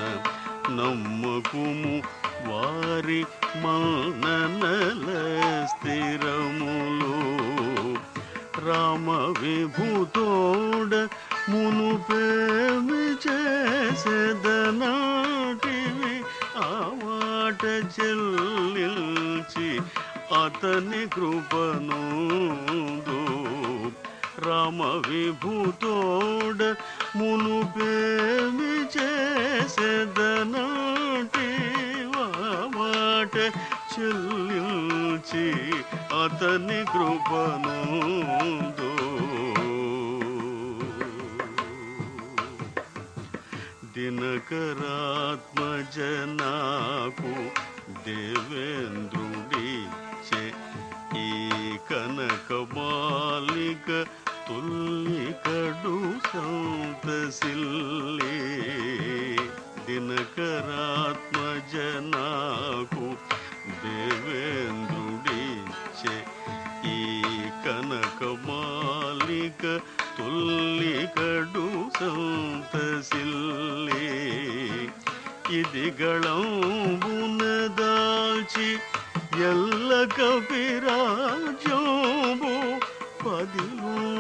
Speaker 3: నమ్మకుము వారి మన్ననల స్థిరములు. రామ విభూతోడ మునుపేమి చేసేదనాటివి ఆ మాట చెల్లించి అతని కృపనుందు. రామ విభూతోడ మునుపేమి చేసేదనాటివి ఆ మాట చెల్లించి అతని కృపనుందు. దినకరాత్మజనాకు దేవేంద్రుడిచే ఈ కనక బాలిక తుల్లికడు సంతసిల్లి. దినకరాత్మజనాకు దేవేంద్రుడిచే ఈ కనక బాలిక తుల్లికడు సంతసిల్లి. ఇది గళంబున దాల్చి ఎల్ల కపిరాజంబు పదిలుండవయ్యేలు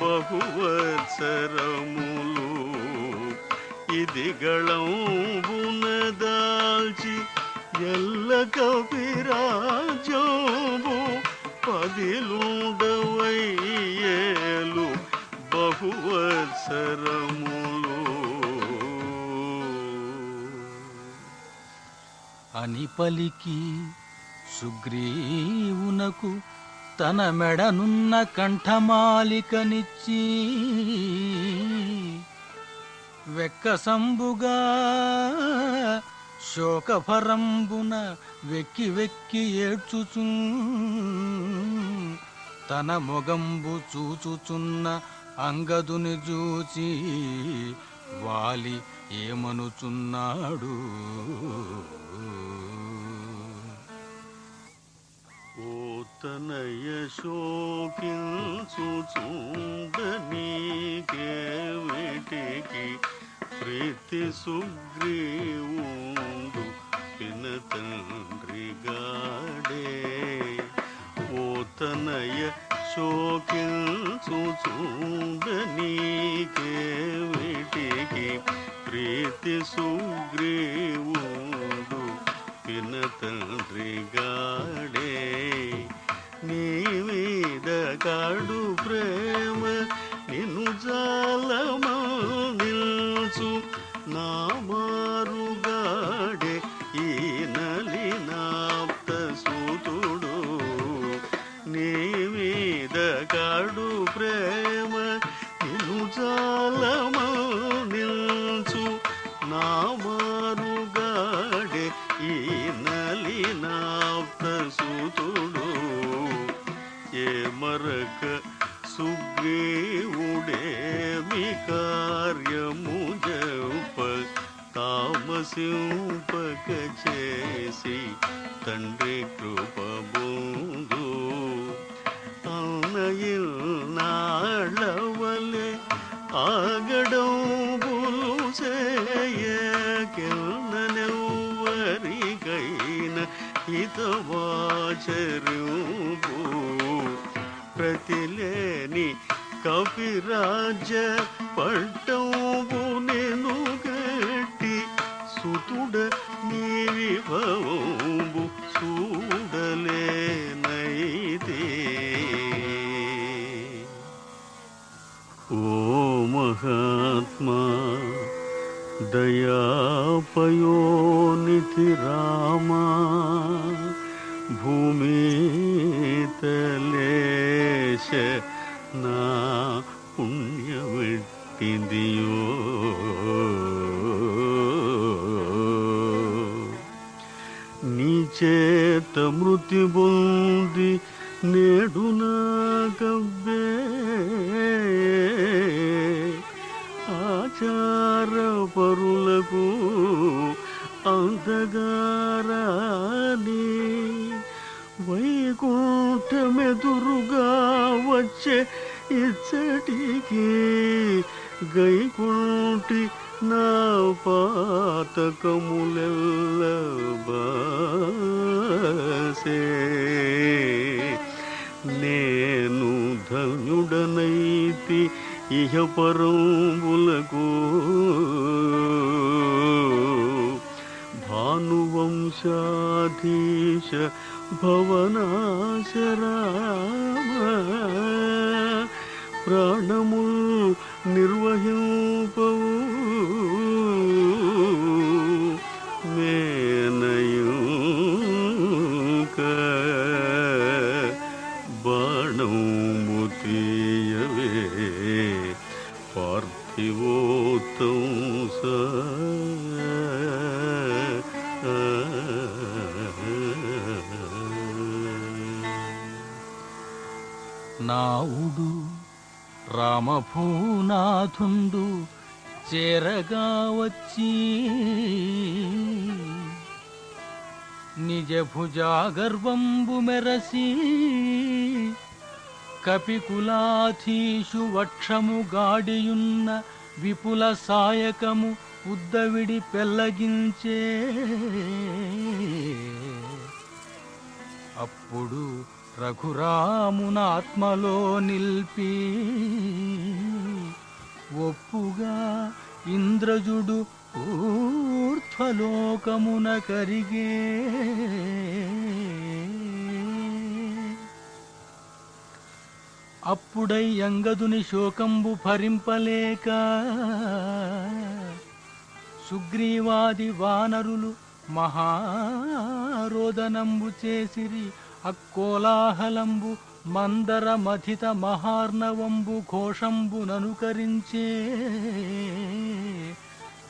Speaker 3: బహువత్సరములు. ఇది గళంబున దాల్చి ఎల్ల కపిరాజంబు పదిలుండవయ్యేలు బహువత్సరములు.
Speaker 2: అని పలికి సుగ్రీవునకు తన మెడనున్న కంఠమాలికనిచ్చి వెక్కసంబుగా శోకభరంబున వెక్కి వెక్కి ఏడ్చుచు తన మొగంబు చూచుచున్న అంగదుని చూచి వాలి ఏమనుచున్నాడు?
Speaker 3: ఓ తనయ శోకించుచుండనీకేమిటికి ప్రీతి సుగ్రీవుండు పిన తండ్రిగాడే. ఓ తనయ శోకించుచుండనీకేమిటికి ప్రీతి సుగ్రీవుండు పిన తండ్రిగాడే. నీ మీద కాడు ప్రేమ నిన్ను జాలమా నిల్చు నా మారుగాడే ఈ నలినాప్త సూతుడు. నీ మీద కాడు ప్రేమ నిన్ను జాలమా నిల్చు నా మారుగాడే ఈ నలినాప్త సూతుడు. ఏ మరక సుగ్రీవుడేమి కార్యము జప తామసింపక చేసి తండ్రి కృపబోదు. అన్నయిల్ నాళ్ళవలే ఆగడంబులు చేయకెన్నెవ్వ ఆచరింపు ప్రతిలేని కవిరాజ పట్టంబు నేను గట్టి సుతుడ నీ విభవంబు చూడలేనైతే ఓ మహాత్మా దయాపయోనిధి రామా భూమితలేశ నా పుణ్యమెట్టిందియో నీ చేత మృతి బొంది నేడు నా గవ్వే ఆచార పరులకు అందగారాని వైకుంఠమెదురుగా వచ్చే ఇచ్చటికి గైకుంఠి నా పాతకములెల్ల బాసే నేను ధన్యుడనైతి ఇహ పరంబులకు భానువంశాధీశ భవనాశరామ ప్రాణము నిర్వహింపవు మేనయుక బాణము తీయవే పార్థివోత్తం
Speaker 2: నావుడు రామభూనాథుండు చేరగా వచ్చి నిజ భుజాగర్వంబు మెరసి కపికులాధీషు వక్షము గాడియున్న విపుల సాయకము ఉద్దవిడి పెల్లగించే అప్పుడు రఘురామున ఆత్మలో నిల్పి ఒప్పుగా ఇంద్రజుడు ఊర్ధ్వలోకమున కరిగే అప్పుడై అంగదుని శోకంబు భరింపలేక సుగ్రీవాది వానరులు మహారోదనంబు చేసిరి అక్కోలాహలంబు మందర మథిత మహార్ణవంబు ఘోషంబు ననుకరించే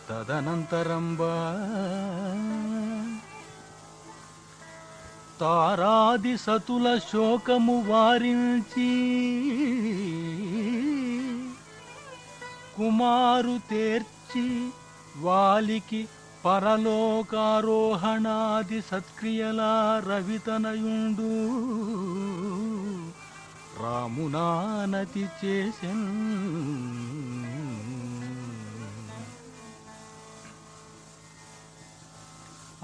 Speaker 2: తదనంతరంబా తారాది సతుల శోకము వారించి కుమారు తేర్చి వాలికి పరలోకారోహణాది సత్క్రియల రవితనయుండు రామునానతి చేసెన్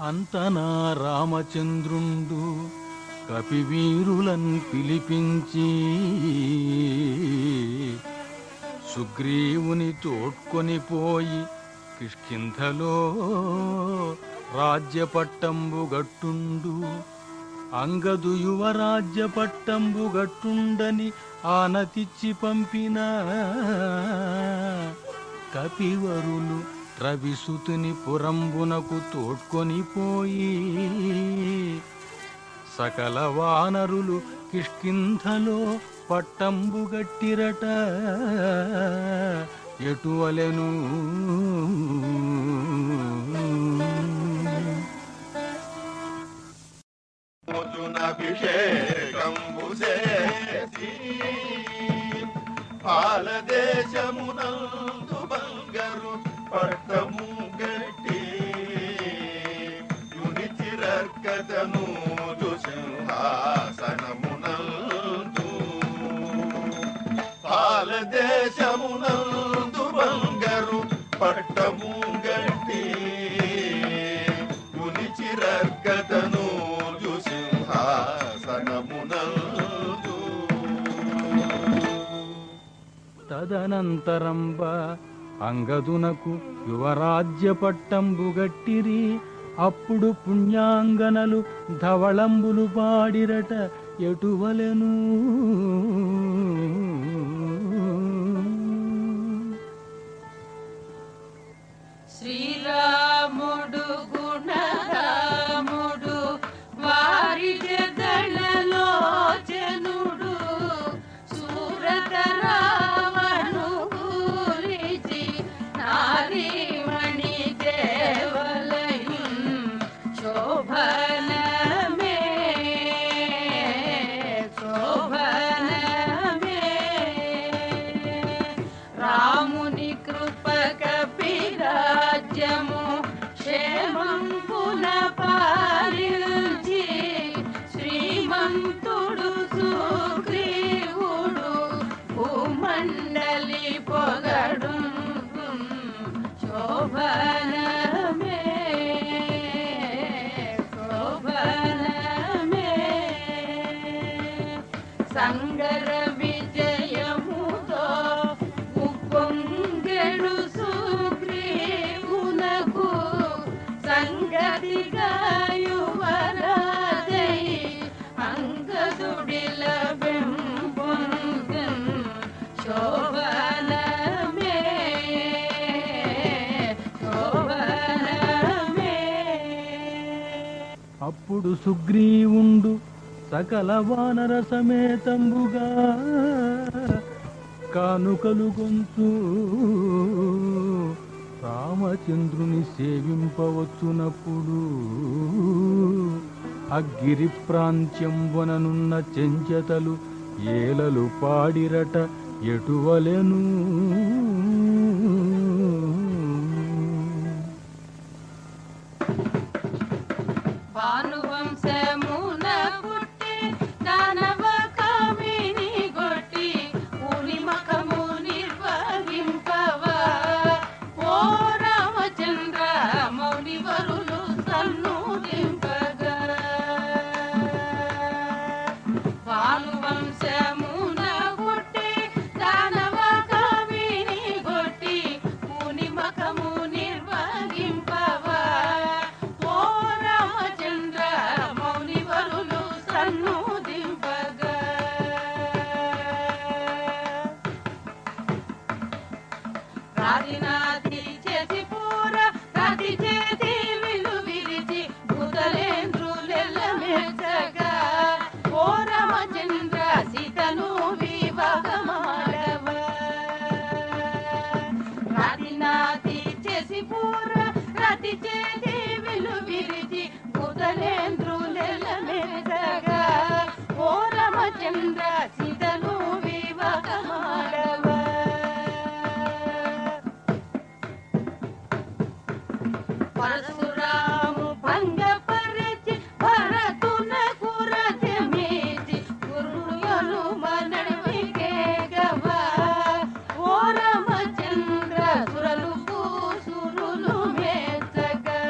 Speaker 2: అంతనా రామచంద్రుండు కపివీరులను పిలిపించి సుగ్రీవుని తోడ్కొని పోయి కిష్కింధలో రాజ్యపట్టంబు గట్టుండు అంగదు యువరాజ్య పట్టంబు గట్టుండని ఆనతిచ్చి పంపిన కపివరులు రవిసుతుని పురంబునకు తోడ్కొని పోయి సకల వానరులు కిష్కింధలో పట్టంబు గట్టిరట ఎటువలెను
Speaker 5: అభిషేకంబు చేసి పాలదేశమునందు బంగారు పట్టము గట్టి యునిచిరర్కతను సింహాసనమునందు పాలదేశమునందు బంగారు పట్టము గట్టి యునిచిరర్కతను సింహాసనమునందు
Speaker 2: తదనంతరంబ అంగదునకు యువరాజ్య పట్టంబుగట్టిరి. అప్పుడు పుణ్యాంగనలు ధవళంబులు పాడిరట ఎటువలెను.
Speaker 6: శ్రీరాముడు గుణరాముడు వారి జదళలో జనుడు సూరత రావణు గురించి నారీమణి దేవలయం శోభనమే శోభనమే. రాముని కృప కపిరాజ్యము క్షేమం పునపాలించి శ్రీమంతుడు సుగ్రీవుడు భూమండలి పొగడు శోభనమే శోభనమే. సంగర విజయముతో ఉప్పొంగెడు సుగ్రీవునకు సంగతిగా యువరాజై అంగదుడిల వెంపొంగెన్ శోభనమే శోభనమే.
Speaker 2: అప్పుడు సుగ్రీవుండు సకల వానర సమేతంబుగా కానుకలు గొంతు రామచంద్రుని సేవింపవచ్చునప్పుడు అగ్గిరి ప్రాంత్యంబుననున్న చెంచతలు ఏలలు పాడిరట ఎటువలెను.
Speaker 6: భానువంశమున పుట్టి దానవ కామిని గొట్టి పూర్ణిమకము నిర్వహింపవా ఓ రామచంద్ర మౌనివరులు సన్నుదింపగా. భానువంశమున పుట్టి దానవ కామిని గొట్టి పూర్ణిమకము నిర్వహింపవా ఓ రామచంద్ర మౌనివరులు సన్నుదింపగా. రాతినాతి చేసి పూర రాతి చేతి విలు విరిచి భూతలేంద్రులెల్ల మెచ్చగా ఓ రామచంద్ర సీతను వివాహమాడవా. రాతినాతి చేసి పూర రాతి చేతి విలు విరిచి భూతలేంద్రులెల్ల మెచ్చగా ఓ రామచంద్ర సీతను వివాహమాడవా. పరశురాము భంగపరిచి భరతునకు రథమిచ్చి గురువులు మనడిగేగవా ఓ రామచంద్ర సురలు పూసురులు మెచ్చగా.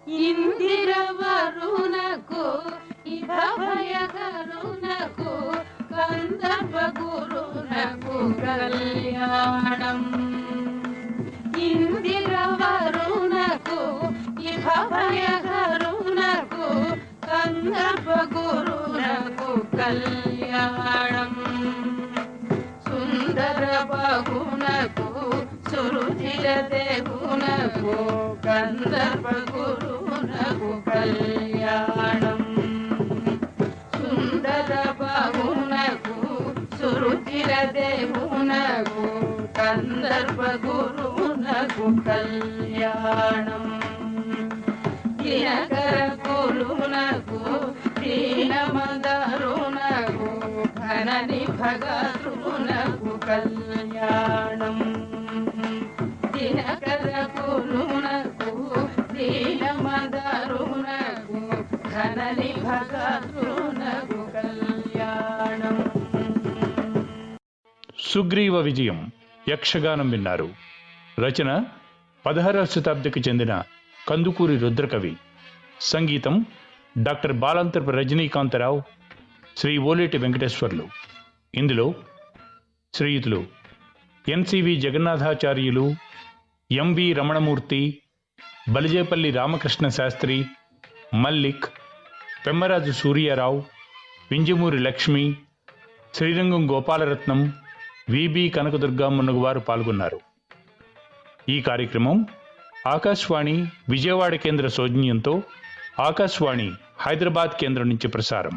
Speaker 6: ఇందిర వరుణకు ఇభయ కరుణకు కందర్ప గురునకు కళ్యాణం. ఇందిర వరుణకు ఇభయ కరుణకు కందర్ప గురునకు కళ్యాణం. సుందర బహునకు సురుచిర దేవునకు కందర్ప గురునకు కళ్యాణం. సుందర బహునకు సురుచిర దేవునకు కందర్ప గురునకు కళ్యాణం. దినకర గురునకు దీనమదరునకు ఘనని భగరునకు కళ్యాణం. దినకర గురునకు దీనమదరునకు ఘనని భగరునకు కళ్యాణం.
Speaker 1: సుగ్రీవ విజయం యక్షగానం విన్నారు. రచన 16వ శతాబ్దికి చెందిన కందుకూరి రుద్రకవి. సంగీతం డాక్టర్ బాలాంతరపు రజనీకాంతరావు, శ్రీ ఓలేటి వెంకటేశ్వర్లు. ఇందులో శ్రీయుతులు NCV Jagannathacharyulu, MV Ramanamurthy, Balijepalli Ramakrishna Sastry, Mallik, Pemmaraju Surya Rao, Vinjamuri Lakshmi, Srirangam Gopalaratnam, VB కనకదుర్గమ్మన్నగు వారు పాల్గొన్నారు. ఈ కార్యక్రమం ఆకాశవాణి విజయవాడ కేంద్ర సౌజన్యంతో ఆకాశవాణి హైదరాబాద్ కేంద్రం నుంచి ప్రసారం.